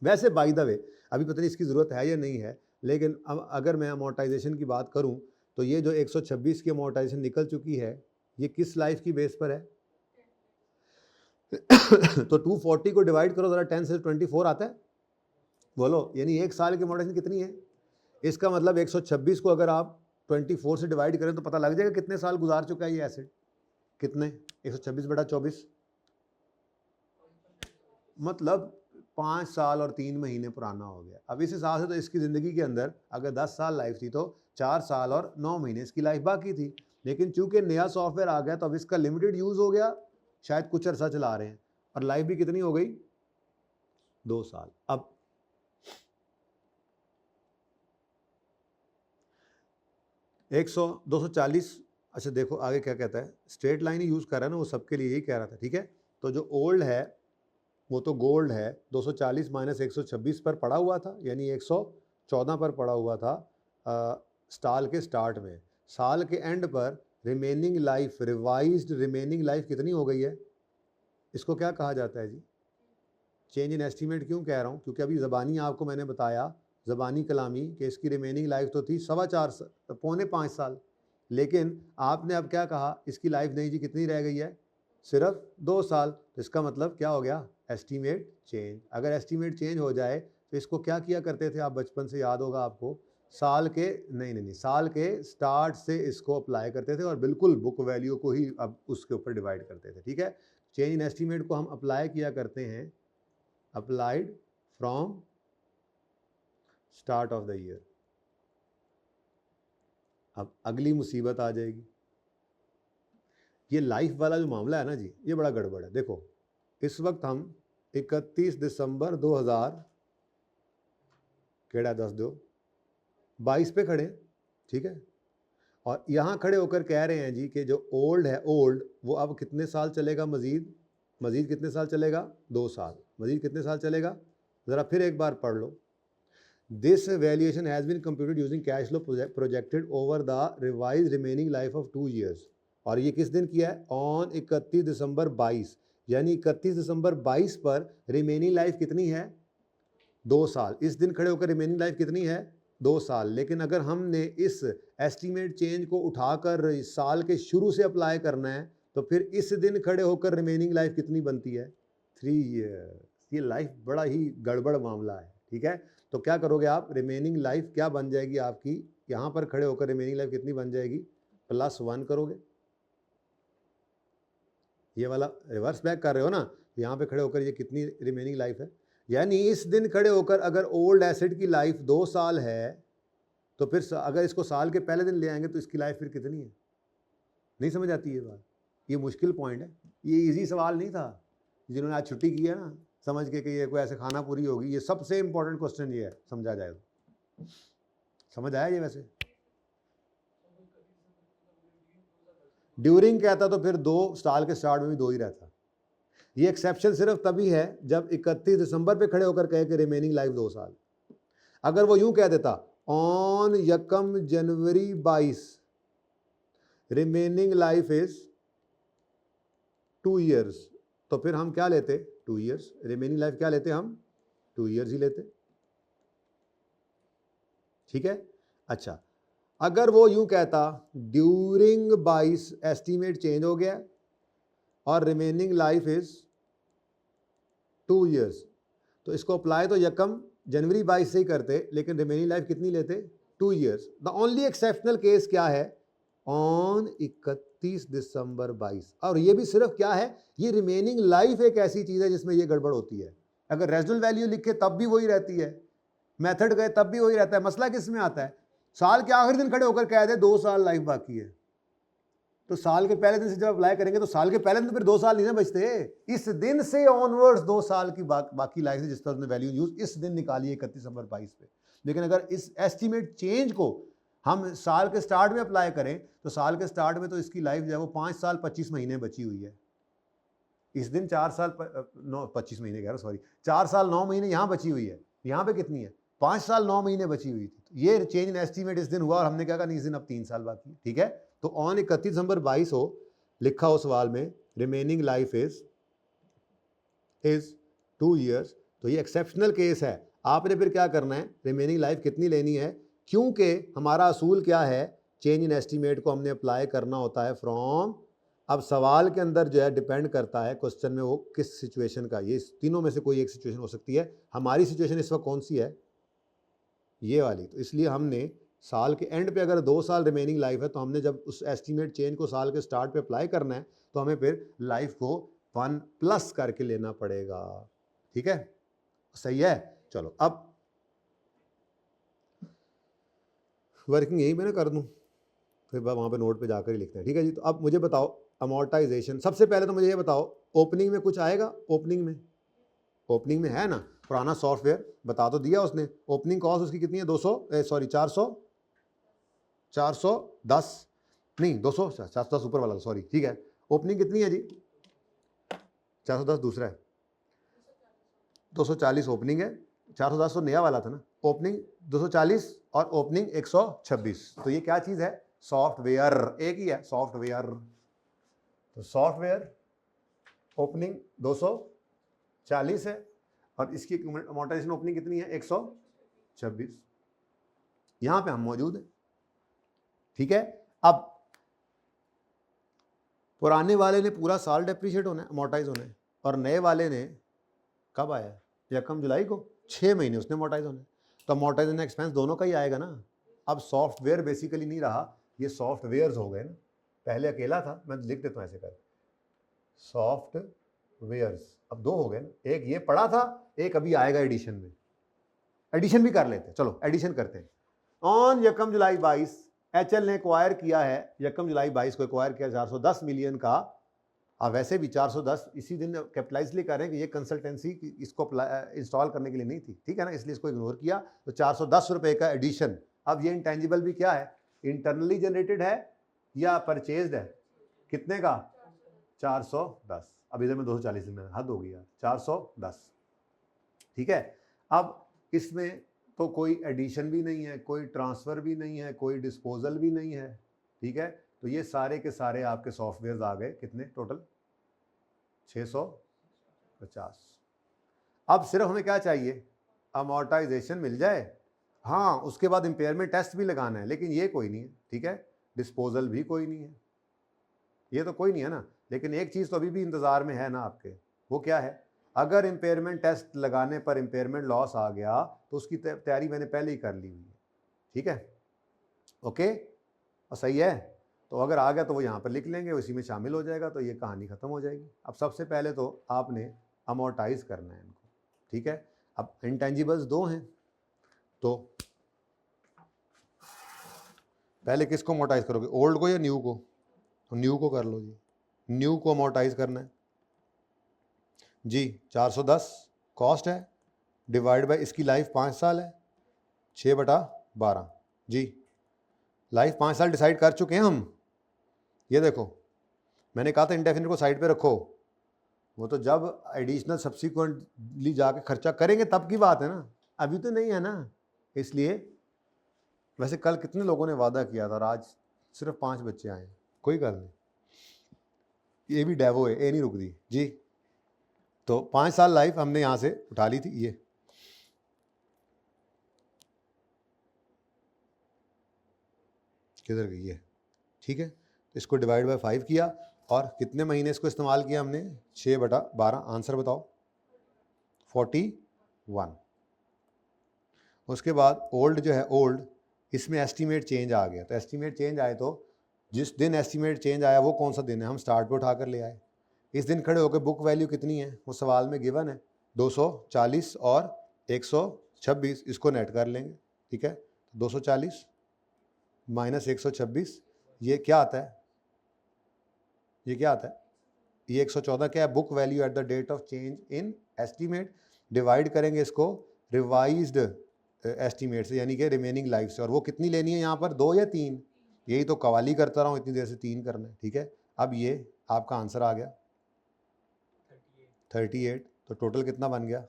A: वैसे बाय द वे अभी पता नहीं इसकी ज़रूरत है या नहीं है, लेकिन अब अगर मैं अमोर्टाइजेशन की बात करूं तो ये जो 126 की अमोर्टाइजेशन निकल चुकी है, ये किस लाइफ की बेस पर है तो 240 को डिवाइड करो ज़रा, 10 से 24 आता है, बोलो, यानी 1 साल की अमोर्टाइजेशन कितनी है। इसका मतलब 126 को अगर आप 24 से डिवाइड करें तो पता लग जाएगा कितने साल गुजार चुका है ये एसेट, कितने, 126/24, मतलब 5 साल और 3 महीने पुराना हो गया। अब इस हिसाब से तो इसकी ज़िंदगी के अंदर अगर 10 साल लाइफ थी तो 4 साल और 9 महीने इसकी लाइफ बाकी थी। लेकिन चूंकि नया सॉफ्टवेयर आ गया तो अब इसका लिमिटेड यूज़ हो गया, शायद कुछ अर्सा चला रहे हैं, और लाइफ भी कितनी हो गई, 2 साल। अब 240, अच्छा देखो आगे क्या कहता है, स्ट्रेट लाइन ही यूज़ कर रहा है ना, वो सबके लिए यही कह रहा था, ठीक है। तो जो ओल्ड है वो तो गोल्ड है, 240 माइनस 126 पर पड़ा हुआ था, यानी 114 पर पड़ा हुआ था साल के स्टार्ट में। साल के एंड पर remaining life, revised remaining life कितनी हो गई है, इसको क्या कहा जाता है जी, चेंज इन एस्टीमेट। क्यों कह रहा हूँ, क्योंकि अभी ज़बानी आपको मैंने बताया, ज़बानी कलामी कि इसकी रिमेनिंग लाइफ तो थी 4.25 पौने 5 साल, लेकिन आपने अब क्या कहा, इसकी लाइफ नहीं जी कितनी रह गई है, सिर्फ 2 साल। तो इसका मतलब क्या हो गया, एस्टीमेट चेंज। अगर एस्टीमेट चेंज हो जाए तो इसको क्या किया करते थे आप, बचपन से याद होगा आपको, साल के नहीं साल के स्टार्ट से इसको अप्लाई करते थे और बिल्कुल बुक वैल्यू को ही अब उसके ऊपर डिवाइड करते थे, ठीक है। चेंज इन एस्टीमेट को हम अप्लाई किया करते हैं, applied from start of the year. अब अगली मुसीबत आ जाएगी, ये लाइफ वाला जो मामला है ना जी, ये बड़ा गड़बड़ है। देखो इस वक्त हम 31 दिसंबर 2000 केड़ा 10 दो 22 पे खड़े, ठीक है, और यहाँ खड़े होकर कह रहे हैं जी कि जो ओल्ड है, ओल्ड वो अब कितने साल चलेगा, मजीद कितने साल चलेगा, 2 साल, मजीद कितने साल चलेगा, ज़रा फिर एक बार पढ़ लो। This valuation has been computed using cash flow projected over the revise remaining life of 2 years. और ये किस दिन किया है, ऑन 31 दिसंबर 22, यानी 31 दिसंबर 22 पर रिमेनिंग लाइफ कितनी है, 2 साल। इस दिन खड़े होकर रिमेनिंग लाइफ कितनी है, 2 साल। लेकिन अगर हमने इस एस्टीमेट चेंज को उठाकर साल के शुरू से अप्लाई करना है तो फिर इस दिन खड़े होकर रिमेनिंग लाइफ कितनी बनती है, 3 ईयर्स। ये लाइफ बड़ा ही गड़बड़ मामला है, ठीक है। तो क्या करोगे आप, रिमेनिंग लाइफ क्या बन जाएगी आपकी, यहाँ पर खड़े होकर रिमेनिंग लाइफ कितनी बन जाएगी, +1 करोगे। ये वाला रिवर्स बैक कर रहे हो ना, यहाँ पे खड़े होकर ये कितनी रिमेनिंग लाइफ है, यानी इस दिन खड़े होकर अगर ओल्ड एसेट की लाइफ 2 साल है तो फिर अगर इसको साल के पहले दिन ले आएंगे तो इसकी लाइफ फिर कितनी है। नहीं समझ आती ये बात, ये मुश्किल पॉइंट है, ये इजी सवाल नहीं था। जिन्होंने आज छुट्टी की है ना समझ के कि ये कोई ऐसे खाना पूरी होगी, ये सबसे इंपॉर्टेंट क्वेश्चन ये है, समझा जाए तो। समझ आया ये वैसे, ड्यूरिंग कहता तो फिर 2 साल के स्टार्ट में भी 2 ही रहता। ये एक्सेप्शन सिर्फ तभी है जब 31 दिसंबर पे खड़े होकर कहे कि रिमेनिंग लाइफ 2 साल। अगर वो यूं कह देता on 1 January 22 remaining life is 2 years, तो फिर हम क्या लेते, 2 ईयर्स। रिमेनिंग लाइफ क्या लेते हम, 2 ईयर्स ही लेते, ठीक है। अच्छा अगर वो यूं कहता ड्यूरिंग 22 एस्टीमेट चेंज हो गया और रिमेनिंग लाइफ इज 2 ईयर्स, तो इसको अप्लाई तो 1 जनवरी 22 से ही करते, लेकिन रिमेनिंग लाइफ कितनी लेते, 2 years. The only exceptional case क्या है, ऑन 31 दिसंबर 22। और ये भी सिर्फ क्या है, ये रिमेनिंग लाइफ एक ऐसी चीज है जिसमें ये गड़बड़ होती है। अगर रेजनल वैल्यू लिखे तब भी वही रहती है, मेथड गए तब भी वही रहता है। मसला किस में आता है, साल के आखिरी दिन खड़े होकर कह दे 2 साल लाइफ बाकी है, तो साल के पहले दिन से जब अप्लाई करेंगे तो साल के पहले दिन तो फिर 2 साल नहीं ना बचते, इस दिन से ऑनवर्ड्स 2 साल की बाकी लाइफ से जिस तरह उसने वैल्यू यूज इस दिन निकाली 31 दिसंबर 22 पे। लेकिन अगर इस एस्टीमेट चेंज को हम साल के स्टार्ट में अप्लाई करें तो साल के स्टार्ट में तो इसकी लाइफ जो है वो 5 साल 25 महीने बची हुई है। इस दिन 4 साल 25 महीने कह रहा हूँ, सॉरी 4 साल 9 महीने यहाँ बची हुई है। यहाँ पे कितनी है, 5 साल 9 महीने बची हुई थी। तो ये चेंज इन एस्टीमेट इस दिन हुआ और हमने क्या कहा, इस दिन अब 3 साल बाकी है, ठीक है। तो ऑन 31 दिसंबर 22 हो लिखा हो सवाल में, रिमेनिंग लाइफ इज 2 ईयर्स, तो ये एक्सेप्शनल केस है। आपने फिर क्या करना है, रिमेनिंग लाइफ कितनी लेनी है, क्योंकि हमारा असूल क्या है, चेंज इन एस्टीमेट को हमने अप्लाई करना होता है फ्रॉम। अब सवाल के अंदर जो है डिपेंड करता है क्वेश्चन में वो किस सिचुएशन का, ये तीनों में से कोई एक सिचुएशन हो सकती है। हमारी सिचुएशन इस वक्त कौन सी है, ये वाली। तो इसलिए हमने साल के एंड पे अगर 2 साल रिमेनिंग लाइफ है तो हमने जब उस एस्टीमेट चेंज को साल के स्टार्ट पे अप्लाई करना है तो हमें फिर लाइफ को 1+ करके लेना पड़ेगा, ठीक है, सही है। चलो अब वर्किंग यही मैंने कर दूं, फिर वहाँ पे नोट पे जाकर ही लिखते हैं, ठीक है जी। तो अब मुझे बताओ अमोर्टाइजेशन, सबसे पहले तो मुझे ये बताओ ओपनिंग में कुछ आएगा? ओपनिंग में है ना पुराना सॉफ्टवेयर, बता तो दिया उसने। ओपनिंग कॉस्ट उसकी कितनी है? 410 नहीं 200, 410 ऊपर वाला, सॉरी, ठीक है। ओपनिंग कितनी है जी? 410 दूसरा है, 240 ओपनिंग है, 410 तो नया वाला था ना। ओपनिंग 240 और ओपनिंग 126, तो ये क्या चीज है? सॉफ्टवेयर, एक ही है सॉफ्टवेयर। तो सॉफ्टवेयर ओपनिंग 240 है और इसकी अमोर्टाइजेशन ओपनिंग कितनी है? 126। यहां पे हम मौजूद हैं, ठीक है। अब पुराने वाले ने पूरा साल डेप्रीशिएट होना है, अमोर्टाइज होना है, और नए वाले ने कब आया? 1 जुलाई को, 6 महीने उसने अमोर्टाइज होना है। तो अमोर्टाइजेशन एक्सपेंस दोनों का ही आएगा ना। अब सॉफ्टवेयर बेसिकली नहीं रहा, ये सॉफ्टवेयर्स हो गए ना। पहले अकेला था, मैं लिख देता हूँ ऐसे कर, सॉफ्टवेयर्स, अब 2 हो गए ना, एक ये पड़ा था, एक अभी आएगा एडिशन में। एडिशन भी कर लेते हैं, चलो एडिशन करते हैं। ऑन 1 जुलाई 22 एचएल ने एक्वायर किया है, 1 जुलाई 22 को एक्वायर किया 410 मिलियन का। अब वैसे भी 410 इसी दिन कैपिटलाइज लिए कर रहे हैं कि ये कंसल्टेंसी इसको इंस्टॉल करने के लिए नहीं थी, ठीक है ना, इसलिए इसको इग्नोर किया। तो 410 रुपए का एडिशन। अब ये इंटेंजिबल भी क्या है? इंटरनली जनरेटेड है या परचेज्ड है? कितने का? 410। अब इधर में 240 में हद हो गया, 410, ठीक है। अब इसमें तो कोई एडिशन भी नहीं है, कोई ट्रांसफर भी नहीं है, कोई डिस्पोजल भी नहीं है, ठीक है। तो ये सारे के सारे आपके सॉफ्टवेयर आ गए, कितने टोटल? 650। अब सिर्फ हमें क्या चाहिए? अमोर्टाइजेशन मिल जाए, हाँ, उसके बाद इंपेयरमेंट टेस्ट भी लगाना है, लेकिन ये कोई नहीं है, ठीक है। डिस्पोजल भी कोई नहीं है, ये तो कोई नहीं है ना। लेकिन एक चीज़ तो अभी भी इंतज़ार में है ना आपके, वो क्या है? अगर इंपेयरमेंट टेस्ट लगाने पर इंपेयरमेंट लॉस आ गया तो उसकी तैयारी मैंने पहले ही कर ली हुई है, ठीक है, ओके, और सही है। तो अगर आ गया तो वो यहाँ पर लिख लेंगे, उसी में शामिल हो जाएगा, तो ये कहानी ख़त्म हो जाएगी। अब सबसे पहले तो आपने अमोर्टाइज करना है इनको, ठीक है। अब इंटेंजिबल्स 2 हैं, तो पहले किसको अमोर्टाइज करोगे? ओल्ड को या न्यू को? तो न्यू को कर लो जी, न्यू को अमोर्टाइज करना है जी। 410 कॉस्ट है, डिवाइड बाय इसकी लाइफ 5 साल है, 6/12 जी। लाइफ 5 साल डिसाइड कर चुके हैं हम। ये देखो, मैंने कहा था इंडेफिनिट को साइड पे रखो, वो तो जब एडिशनल सब्सिक्वेंटली जाके खर्चा करेंगे तब की बात है ना, अभी तो नहीं है ना। इसलिए वैसे कल कितने लोगों ने वादा किया था और आज सिर्फ 5 बच्चे आए, कोई गल नहीं, ये भी डेवो है, ये नहीं रुक दी जी। तो 5 साल लाइफ हमने यहाँ से उठा ली थी, ये किधर गई है, ठीक है। तो इसको डिवाइड बाय 5 किया और कितने महीने इसको इस्तेमाल किया हमने? 6/12। आंसर बताओ? 41। उसके बाद ओल्ड जो है, ओल्ड, इसमें एस्टीमेट चेंज आ गया। तो एस्टीमेट चेंज आए तो जिस दिन एस्टीमेट चेंज आया वो कौन सा दिन है? हम स्टार्ट पे उठा कर ले आए। इस दिन खड़े होकर बुक वैल्यू कितनी है? वो सवाल में गिवन है, 240 और 126, इसको नेट कर लेंगे, ठीक है। 240 माइनस 126, ये क्या आता है? ये क्या आता है? ये 114 क्या है? Book value at the date of change in estimate. Divide करेंगे इसको रिवाइज्ड एस्टीमेट से, यानी कि रिमेनिंग लाइफ से, और वो कितनी लेनी है यहाँ पर? 2 या 3? यही तो कवाली करता रहा हूँ इतनी देर से, 3 करना है, ठीक है। अब ये आपका आंसर आ गया 38। तो टोटल कितना बन गया?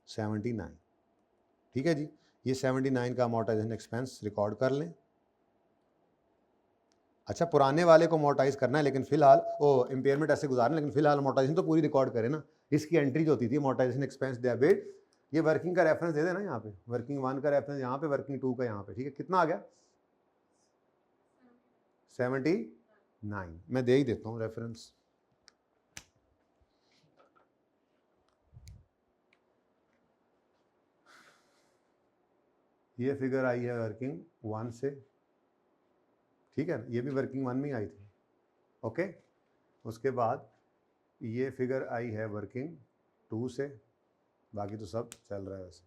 A: 79, ठीक है जी। ये 79 का अमोर्टाइजेशन एक्सपेंस रिकॉर्ड कर लें। अच्छा, पुराने वाले को अमोर्टाइज करना है, लेकिन फिलहाल इंपेयरमेंट ऐसे गुजारना, लेकिन फिलहाल अमोर्टाइजेशन तो पूरी रिकॉर्ड करें ना। इसकी एंट्री जो होती थी अमोर्टाइजेशन एक्सपेंस डेबिट, ये वर्किंग का रेफरेंस दे देना यहाँ पे, वर्किंग 1 का रेफरेंस यहाँ पे, वर्किंग 2 का यहाँ पे, ठीक है। कितना आ गया? 79। मैं दे ही देता हूँ रेफरेंस। ये फिगर आई है वर्किंग 1 से, ठीक है, ये भी वर्किंग 1 में आई थी, ओके। उसके बाद ये फिगर आई है वर्किंग 2 से, बाकी तो सब चल रहा है वैसे।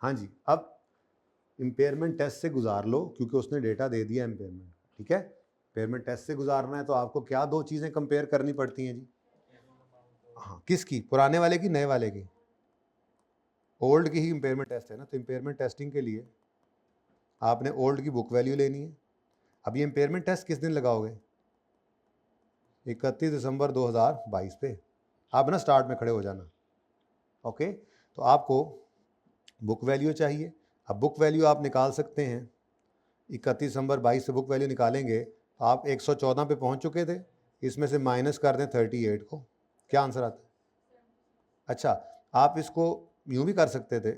A: हाँ जी, अब इम्पेयरमेंट टेस्ट से गुजार लो क्योंकि उसने डेटा दे दिया इम्पेयरमेंट, ठीक है। इम्पेयरमेंट टेस्ट से गुजारना है तो आपको क्या दो चीज़ें कंपेयर करनी पड़ती हैं जी? हाँ, किसकी? पुराने वाले की, नए वाले की? ओल्ड की ही इम्पेयरमेंट टेस्ट है ना, तो इम्पेयरमेंट टेस्टिंग के लिए आपने ओल्ड की बुक वैल्यू लेनी है। अब ये इम्पेयरमेंट टेस्ट किस दिन लगाओगे? 31 दिसंबर 2022 पे। आप ना स्टार्ट में खड़े हो जाना, ओके। तो आपको बुक वैल्यू चाहिए। अब बुक वैल्यू आप निकाल सकते हैं, 31 दिसंबर 22 से बुक वैल्यू निकालेंगे तो आप 114 पे पहुंच चुके थे, इसमें से माइनस कर दें 38 को, क्या आंसर आता है? अच्छा, आप इसको यूँ भी कर सकते थे,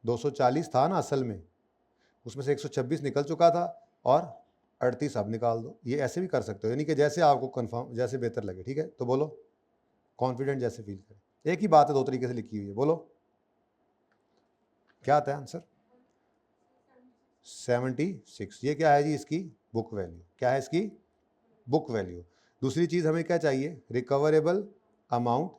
A: 240 था ना असल में, उसमें से 126 निकल चुका था और 38 अब निकाल दो, ये ऐसे भी कर सकते हो, यानी कि जैसे आपको कंफर्म, जैसे बेहतर लगे, ठीक है। तो बोलो, कॉन्फिडेंट जैसे फील करें। एक ही बात है, दो तरीके से लिखी हुई है, बोलो क्या आता है आंसर? 76। ये क्या है जी? इसकी बुक वैल्यू। क्या है इसकी? Book value. दूसरी चीज़ हमें क्या चाहिए? Recoverable amount.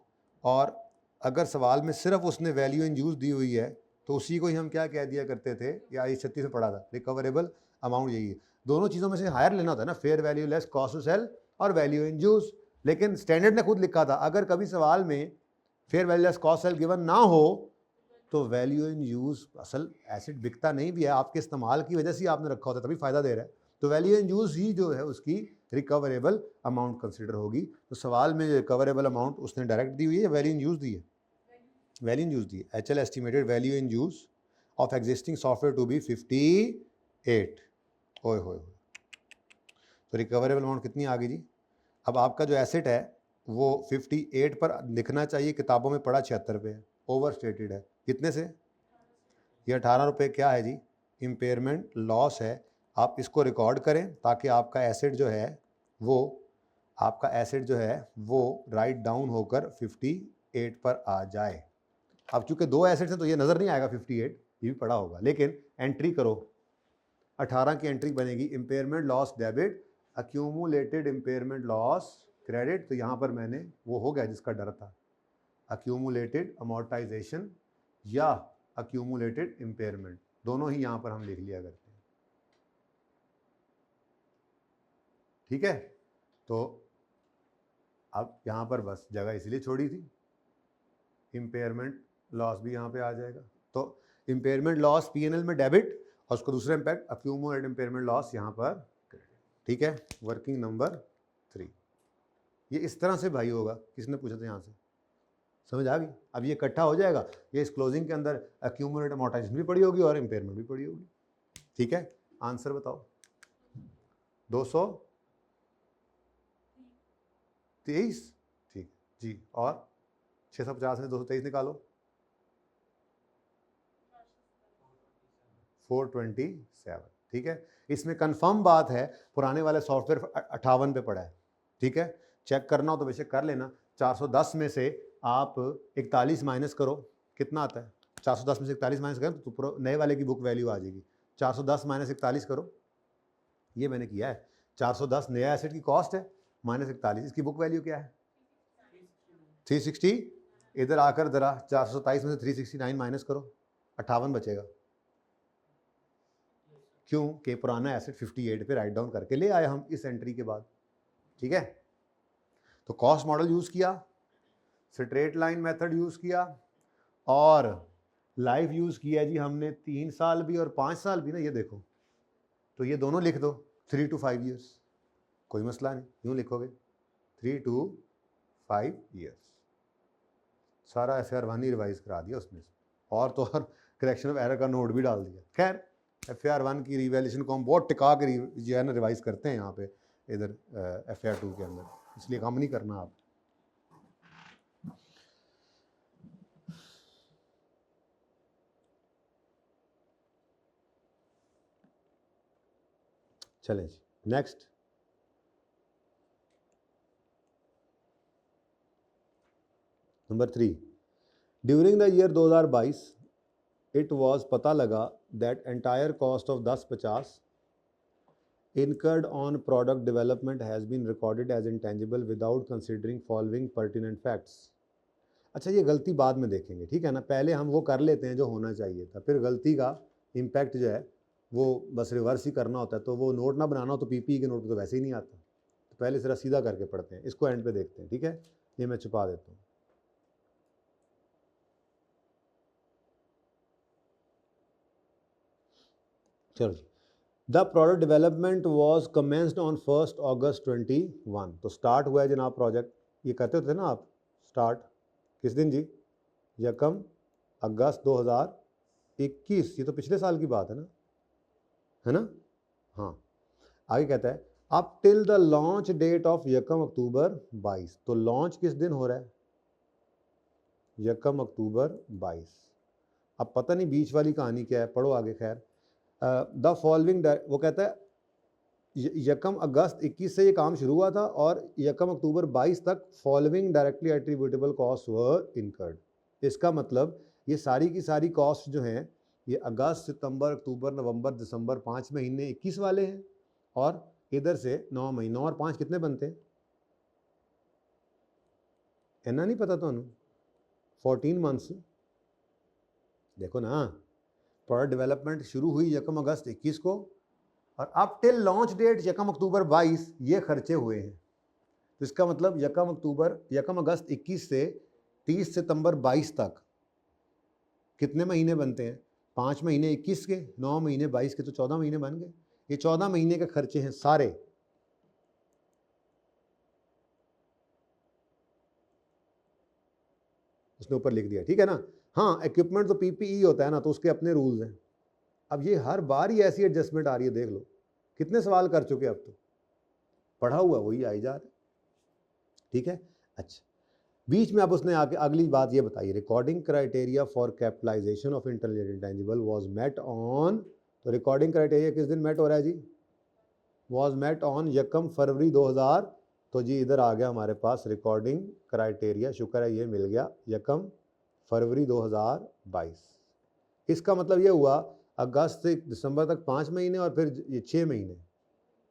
A: और अगर सवाल में सिर्फ उसने वैल्यू इन यूज़ दी हुई है तो उसी को ही हम क्या कह दिया करते थे, या इस 36 में पढ़ा था, रिकवरेबल अमाउंट। यही है, दोनों चीज़ों में से हायर लेना होता है ना, fair value less cost to sell और वैल्यू इन यूज़। लेकिन स्टैंडर्ड ने खुद लिखा था, अगर कभी सवाल में fair value less cost sell given ना हो तो वैल्यू इन यूज़, असल एसिड बिकता नहीं भी है, आपके इस्तेमाल की वजह से आपने रखा होता है, तभी फ़ायदा दे रहा है, तो वैल्यू इन यूज़ ही जो है उसकी रिकवरेबल अमाउंट कंसिडर होगी। तो सवाल में रिकवरेबल अमाउंट उसने डायरेक्ट दी हुई है या वैल्यू इन यूज़ दी है? वैल्यू इन यूज़ दी है। HL estimated value in use of existing software to be 58। ओए होए, तो रिकवरेबल अमाउंट कितनी आ गई जी? अब आपका जो एसेट है वो 58 पर लिखना चाहिए, किताबों में पड़ा 76 पे है, ओवर स्टेटेड है। कितने से? ये 18 रुपये क्या है जी? इम्पेयरमेंट लॉस है। आप इसको रिकॉर्ड करें ताकि आपका एसेट जो है वो राइट डाउन होकर 58 पर आ जाए। अब चूंकि दो एसेट्स हैं तो ये नज़र नहीं आएगा 58, ये भी पड़ा होगा, लेकिन एंट्री करो, 18 की एंट्री बनेगी, impairment loss debit, accumulated impairment loss credit. तो यहाँ पर मैंने वो हो गया जिसका डर था, अक्यूमुलेटेड अमोर्टाइजेशन या अक्यूमुलेटेड इम्पेयरमेंट, दोनों ही यहाँ पर हम लिख लिया करते हैं, ठीक है। तो अब यहाँ पर बस जगह इसलिए छोड़ी थी, इम्पेयरमेंट लॉस भी यहाँ पे आ जाएगा। तो इम्पेयरमेंट लॉस P&L में डेबिट और उसको दूसरा इम्पैक्ट अक्यूमुलेटेड इम्पेयरमेंट लॉस यहाँ पर क्रेडिट, ठीक है। वर्किंग नंबर 3 ये इस तरह से भाई होगा। किसने पूछा था यहाँ से? समझ आ गई? अब ये इकट्ठा हो जाएगा, ये इस क्लोजिंग के अंदर अक्यूमुलेटेड अमोर्टाइजेशन भी पड़ी होगी और इम्पेयरमेंट भी पड़ी होगी, ठीक है। आंसर बताओ। 223, ठीक जी। और 650 में 223 निकालो, 427, ठीक है। इसमें कंफर्म बात है, पुराने वाले सॉफ्टवेयर 58 पे पड़ा है, ठीक है। चेक करना हो तो वैसे कर लेना। 410 में से आप 41 माइनस करो, कितना आता है? 410 में से 41 माइनस करें तो नए वाले की बुक वैल्यू आ जाएगी। 410 माइनस 41 करो, ये मैंने किया है। 410 नया एसेट की कॉस्ट है, माइनस 41, इसकी बुक वैल्यू क्या है? 360। इधर आकर जरा 427 में से 369 माइनस करो, 58 बचेगा। क्यों? कि पुराना एसेट 58 पे राइट डाउन करके ले आए हम इस एंट्री के बाद, ठीक है। तो कॉस्ट मॉडल यूज किया, स्ट्रेट लाइन मेथड यूज किया और लाइफ यूज किया जी हमने 3 साल भी और 5 साल भी ना, ये देखो। तो ये दोनों लिख दो, 3 to 5 ईयर्स, कोई मसला नहीं, यूँ लिखोगे 3 to 5 ईयर्स। सारा FAR1 ही रिवाइज करा दिया उसमें से, और तो और करेक्शन ऑफ एरर का नोट भी डाल दिया। खैर FAR1 की रिवैल्यूएशन को हम बहुत टिका के जो है ना रिवाइज करते हैं यहाँ पे, इधर FAR2 के अंदर, इसलिए काम नहीं करना आप। चलें जी, next. Number 3, during the year 2022 it was, पता लगा that entire cost of 1050 incurred on product development has been recorded as intangible without considering following pertinent facts। अच्छा ये गलती बाद में देखेंगे, ठीक है ना, पहले हम वो कर लेते हैं जो होना चाहिए था, फिर गलती का इम्पैक्ट जो है वो बस रिवर्स ही करना होता है। तो वो नोट ना बनाना हो तो पीपीई के नोट पे तो वैसे ही नहीं आता, तो पहले जरा सीधा करके पढ़ते हैं, इसको एंड पे देखते हैं, ठीक है। ये मैं छुपा देता हूँ। चलो, the product development was commenced on 1 अगस्त 21। तो स्टार्ट हुआ है जनाब प्रोजेक्ट, ये करते थे ना आप स्टार्ट किस दिन जी, 1 अगस्त 2021। ये तो पिछले साल की बात है ना। हाँ, आगे कहता है up till the launch date of 1 October 22। तो लॉन्च किस दिन हो रहा है, 1 अक्टूबर 22। अब पता नहीं बीच वाली कहानी क्या है, पढ़ो आगे। खैर द फॉलोइंग, वो कहता है 1 अगस्त 21 से ये काम शुरू हुआ था और 1 अक्टूबर 22 तक फॉलोइंग डायरेक्टली एट्रीब्यूटेबल कॉस्ट वर इनकर्ड। इसका मतलब ये सारी की सारी कॉस्ट जो हैं ये अगस्त, सितंबर, अक्टूबर, नवंबर, दिसंबर 5 महीने 21 वाले हैं, और इधर से 9 महीने, 9 और 5 कितने बनते हैं, इतना नहीं पता तो 14 मंथ्स। देखो ना, प्रोडक्ट डेवलपमेंट शुरू हुई 1 अगस्त 21 को और अब टिल लॉन्च डेट 1 अक्टूबर 22 ये खर्चे हुए हैं। तो इसका मतलब 1 अगस्त 21 से 30 सितंबर 22 तक कितने महीने बनते हैं, 5 महीने 21 के, 9 महीने 22 के, तो 14 महीने बन गए। ये 14 महीने के खर्चे हैं सारे। उसने ऊपर लिख दिया, ठीक है ना। हाँ, इक्विपमेंट तो पीपीई होता है ना, तो उसके अपने रूल्स हैं। अब ये हर बार ही ऐसी एडजस्टमेंट आ रही है, देख लो कितने सवाल कर चुके अब तो, पढ़ा हुआ वही आई जा रहा है, ठीक है। अच्छा, बीच में अब उसने आके अगली बात ये बताई, recording criteria for capitalisation of intelligent intangible was met on. तो रिकॉर्डिंग क्राइटेरिया किस दिन मेट हो रहा है जी, वाज मेट ऑन 1 फरवरी 2000। तो जी इधर आ गया हमारे पास रिकॉर्डिंग क्राइटेरिया, शुक्र है ये मिल गया, 1 फरवरी 2022। इसका मतलब ये हुआ अगस्त से दिसंबर तक 5 महीने और फिर ये 6 महीने,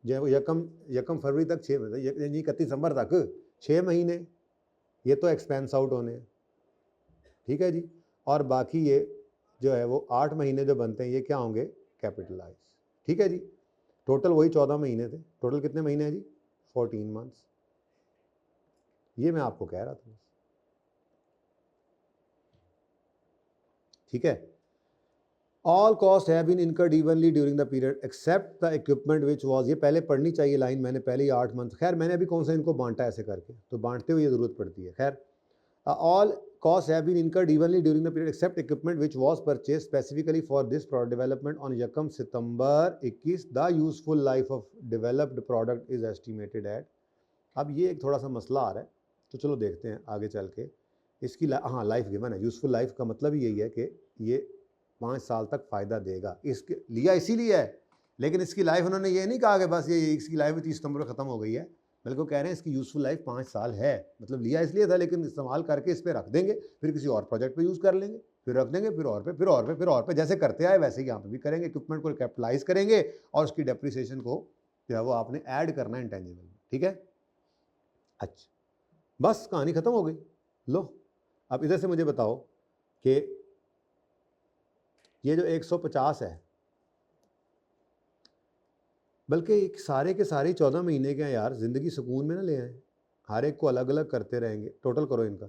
A: जो 1 फरवरी तक 6 महीने, यानी 31 दिसंबर तक 6 महीने, ये तो एक्सपेंस आउट होने हैं, ठीक है जी। और बाकी ये जो है वो 8 महीने जो बनते हैं ये क्या होंगे, कैपिटलाइज, ठीक है जी। टोटल वही 14 महीने थे, टोटल कितने महीने हैं जी, 14 मंथ्स। ये मैं आपको कह रहा था, ठीक है। All cost have been incurred evenly during the period except the equipment which was. ये पहले पढ़नी चाहिए लाइन, मैंने पहले ही 8 मंथ, खैर मैंने अभी कौन सा इनको बांटा ऐसे करके, तो बांटते हुए ज़रूरत पड़ती है। खैर all costs have been incurred evenly during the period except equipment which was purchased specifically for this product development on 1 September 21। the useful life of developed product is estimated at। अब ये एक थोड़ा सा मसला आ रहा है, तो चलो देखते हैं आगे चल के इसकी हाँ लाइफ गिवन है। यूजफुल लाइफ का मतलब यही है कि ये 5 साल तक फ़ायदा देगा, इसके लिया इसीलिए है, लेकिन इसकी लाइफ उन्होंने ये नहीं कहा कि बस ये इसकी लाइफ 30 सितंबर ख़त्म हो गई है, बल्कि कह रहे हैं इसकी यूजफुल लाइफ 5 साल है। मतलब लिया इसलिए था, लेकिन इस्तेमाल करके इस पर रख देंगे, फिर किसी और प्रोजेक्ट पे यूज़ कर लेंगे, फिर रख देंगे, फिर और पे, फिर और पे, फिर और पे, जैसे करते आए वैसे ही यहाँ पे भी करेंगे। इक्विपमेंट को कैपिटलाइज करेंगे और उसकी डेप्रिसिएशन को जो है वो आपने ऐड करना है इंटेंजिबल, ठीक है। अच्छा, बस कहानी ख़त्म हो गई। लो अब इधर से मुझे बताओ कि ये जो 150 है, बल्कि एक सारे के सारे 14 महीने के हैं यार, ज़िंदगी सुकून में ना ले आए, हर एक को अलग अलग करते रहेंगे। टोटल करो इनका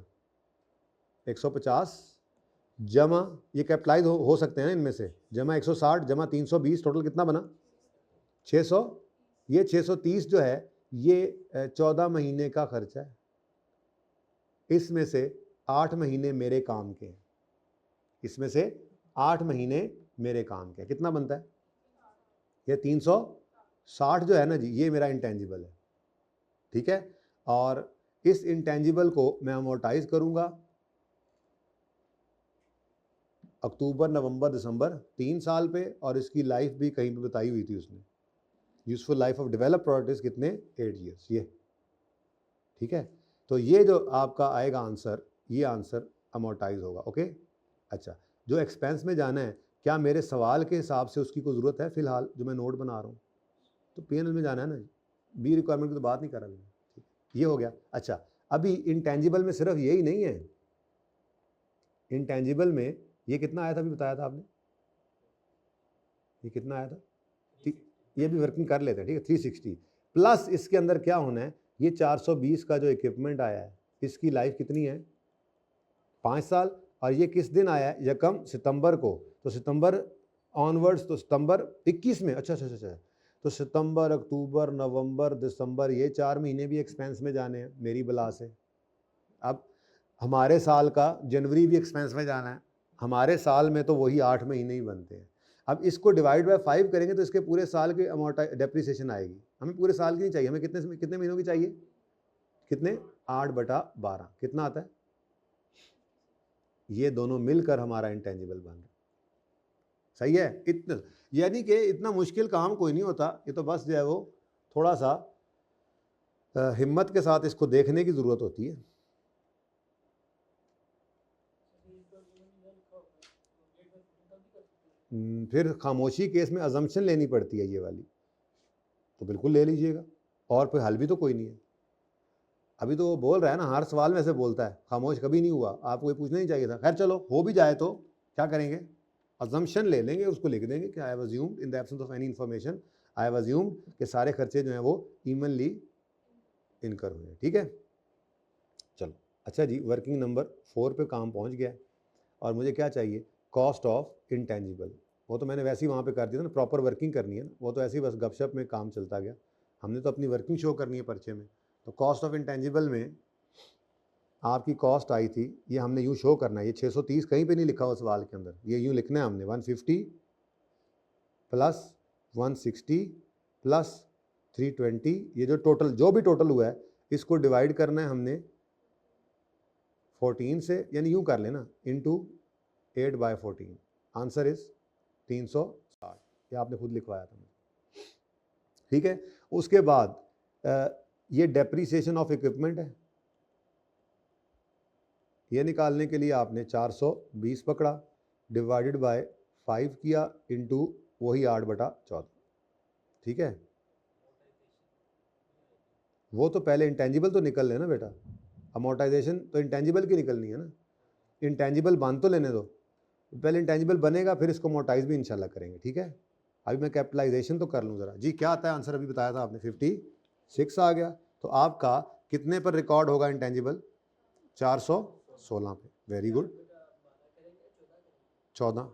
A: 150 जमा, ये कैपिटलाइज हो सकते हैं इनमें से, जमा 160 जमा 320, टोटल कितना बना 600। ये 630 जो है ये 14 महीने का खर्चा है, इसमें से 8 महीने मेरे काम के हैं, इसमें से 8 महीने मेरे काम के हैं, कितना बनता है ये 360 जो है ना जी, ये मेरा इंटेंजिबल है, ठीक है। और इस इंटेंजिबल को मैं अमोर्टाइज करूंगा अक्टूबर, नवंबर, दिसंबर 3 साल पे, और इसकी लाइफ भी कहीं पे बताई हुई थी उसने, useful life of develop products कितने 8 ईयर्स, ये ठीक है। तो ये जो आपका आएगा आंसर, ये आंसर अमोर्टाइज होगा, ओके। अच्छा, जो एक्सपेंस में जाना है, क्या मेरे सवाल के हिसाब से उसकी कोई ज़रूरत है फिलहाल जो मैं नोट बना रहा हूँ, तो P&L में जाना है ना, बी रिक्वायरमेंट की तो बात नहीं कर रहा मैं। ये हो गया। अच्छा, अभी इंटेंजिबल में सिर्फ यही नहीं है, इंटेंजिबल में ये कितना आया था अभी बताया था आपने, ये कितना आया था, ये भी वर्किंग कर लेते हैं, ठीक है, 360 प्लस इसके अंदर क्या होना है, ये 420 का जो इक्विपमेंट आया है इसकी लाइफ कितनी है, 5 साल, और ये किस दिन आया है, यकम सितंबर को, तो सितंबर ऑनवर्ड्स, तो सितंबर 21 में, अच्छा अच्छा अच्छा, तो सितंबर, अक्टूबर, नवंबर, दिसंबर, ये 4 महीने भी एक्सपेंस में जाने हैं मेरी बला से। अब हमारे साल का जनवरी भी एक्सपेंस में जाना है, हमारे साल में तो वही 8 महीने ही बनते हैं। अब इसको डिवाइड बाय 5 करेंगे तो इसके पूरे साल की अमाउंट डेप्रिसिएशन आएगी। हमें पूरे साल की नहीं चाहिए, हमें कितने महीनों की चाहिए, कितने, 8/12 कितना आता है, ये दोनों मिलकर हमारा इंटेंजिबल बन रहा है। सही है, इतना, यानी कि इतना मुश्किल काम कोई नहीं होता, ये तो बस जो है वो थोड़ा सा हिम्मत के साथ इसको देखने की ज़रूरत होती है। फिर खामोशी केस में अजम्पशन लेनी पड़ती है ये वाली, तो बिल्कुल ले लीजिएगा, और फिर हल भी तो कोई नहीं है। अभी तो वो बोल रहा है ना, हर सवाल में से बोलता है, खामोश कभी नहीं हुआ, आपको ये पूछना ही चाहिए था। खैर चलो, हो भी जाए तो क्या करेंगे, अजम्पशन ले लेंगे, उसको लिख देंगे कि I have assumed in the absence of any information, I have assumed कि सारे खर्चे जो हैं वो इवनली इनकर हुए हैं, ठीक है। चलो अच्छा जी, वर्किंग नंबर 4 पे काम पहुंच गया, और मुझे क्या चाहिए, कॉस्ट ऑफ इंटेंजिबल। वो तो मैंने वैसे ही वहाँ पे कर दिया था ना, प्रॉपर वर्किंग करनी है ना, वो तो ऐसे ही बस गपशप में काम चलता गया, हमने तो अपनी वर्किंग शो करनी है पर्चे में। तो कॉस्ट ऑफ इंटेंजिबल में आपकी कॉस्ट आई थी, ये हमने यूँ शो करना है, ये 630 कहीं पे नहीं लिखा हुआ सवाल के अंदर, ये यूँ लिखना है हमने, 150 प्लस 160 प्लस 320, ये जो टोटल, जो भी टोटल हुआ है इसको डिवाइड करना है हमने 14 से, यानी यूँ कर लेना, इंटू 8/14, आंसर इज 360, ये आपने खुद लिखवाया था, ठीक है। उसके बाद ये डेप्रीसिएशन ऑफ इक्विपमेंट है, ये निकालने के लिए आपने 420 पकड़ा, डिवाइडेड बाय 5 किया, इंटू वही 8/14, ठीक है। वो तो पहले इंटेंजिबल तो निकल लेना बेटा, अमोर्टाइजेशन तो इंटेंजिबल की निकलनी है ना, इंटेंजिबल बांध तो लेने दो, पहले इंटेंजिबल बनेगा फिर इसको मोटाइज भी इंशाल्लाह करेंगे, ठीक है। अभी मैं कैपिटलाइजेशन तो कर लूँ ज़रा जी, क्या आता है आंसर, अभी बताया था आपने 56 आ गया, तो आपका कितने पर रिकॉर्ड होगा इंटेंजिबल, 416 पे, वेरी गुड, 14,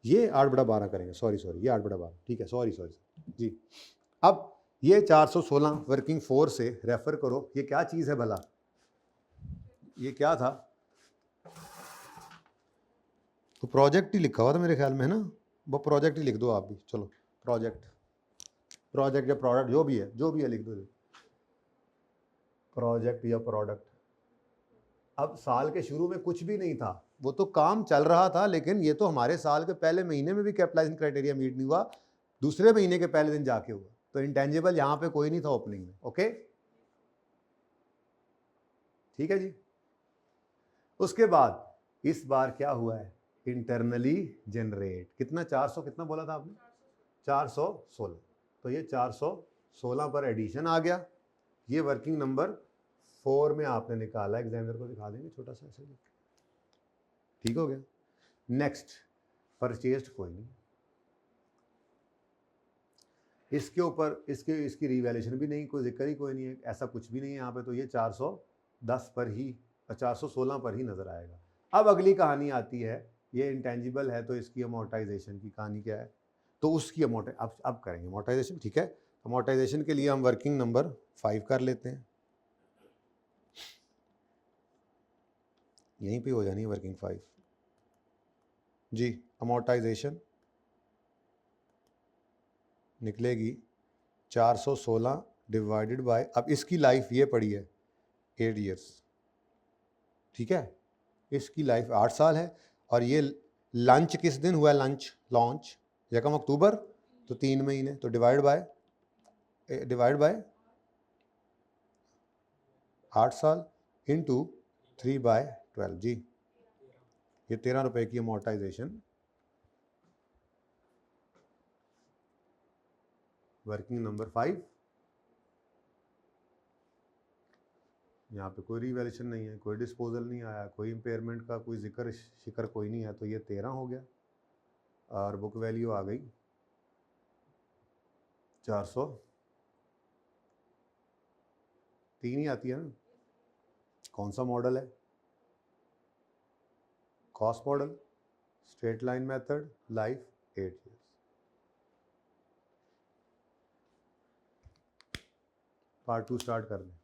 A: ये 8/12 करेंगे, सॉरी ये 8/12, ठीक है, सॉरी जी। अब ये 416 वर्किंग 4 से रेफर करो, ये क्या चीज़ है भला, ये क्या था, तो प्रोजेक्ट ही लिखा हुआ था मेरे ख्याल में, है ना, वो प्रोजेक्ट ही लिख दो आप भी, चलो प्रोजेक्ट या प्रोडक्ट, जो भी है लिख दो, प्रोजेक्ट या प्रोडक्ट। अब साल के शुरू में कुछ भी नहीं था, वो तो काम चल रहा था, लेकिन ये तो हमारे साल के पहले महीने में भी कैपिटलाइजेशन क्राइटेरिया मीट नहीं हुआ, दूसरे महीने के पहले दिन जाके हुआ, तो इंटेंजिबल यहाँ पे कोई नहीं था ओपनिंग में, ओके, ठीक है जी। उसके बाद इस बार क्या हुआ है, इंटरनली जनरेट, कितना, 400 कितना बोला था आपने, 416, तो ये 416 पर एडिशन आ गया, ये वर्किंग नंबर 4 में आपने निकाला, एग्जामिनर को दिखा देंगे छोटा सा ऐसे, ठीक हो गया। नेक्स्ट, परचेज्ड कोई नहीं, इसके ऊपर इसकी रिवैल्यूएशन भी नहीं, कोई जिक्र ही कोई नहीं है, ऐसा कुछ भी नहीं है यहाँ पे, तो ये 410 पर ही, 416 पर ही नज़र आएगा। अब अगली कहानी आती है, ये इंटेंजिबल है तो इसकी अमोर्टाइजेशन की कहानी क्या है, तो उसकी अब करेंगे अमोर्टाइजेशन, ठीक है। अमोर्टाइजेशन के लिए हम वर्किंग नंबर 5 कर लेते हैं, यहीं पे हो जानी है वर्किंग 5 जी। अमोर्टाइजेशन निकलेगी 416 डिवाइडेड बाय, अब इसकी लाइफ ये पड़ी है 8 ईयर्स, ठीक है, इसकी लाइफ 8 साल है, और ये लंच किस दिन हुआ है, लॉन्च यकम अक्टूबर, तो 3 महीने, तो डिवाइड बाय 8 साल इंटू 3/12 जी, ये 13 रुपए की अमोर्टाइजेशन वर्किंग नंबर 5, यहाँ पे कोई रिवैल्यूएशन नहीं है, कोई डिस्पोजल नहीं आया, कोई इम्पेयरमेंट का कोई जिक्र शिक्र कोई नहीं है, तो ये 13 हो गया और बुक वैल्यू आ गई 403 ही आती है ना। कौन सा मॉडल है? Cost model, straight line method, life 8 years. Part 2 start कर दें।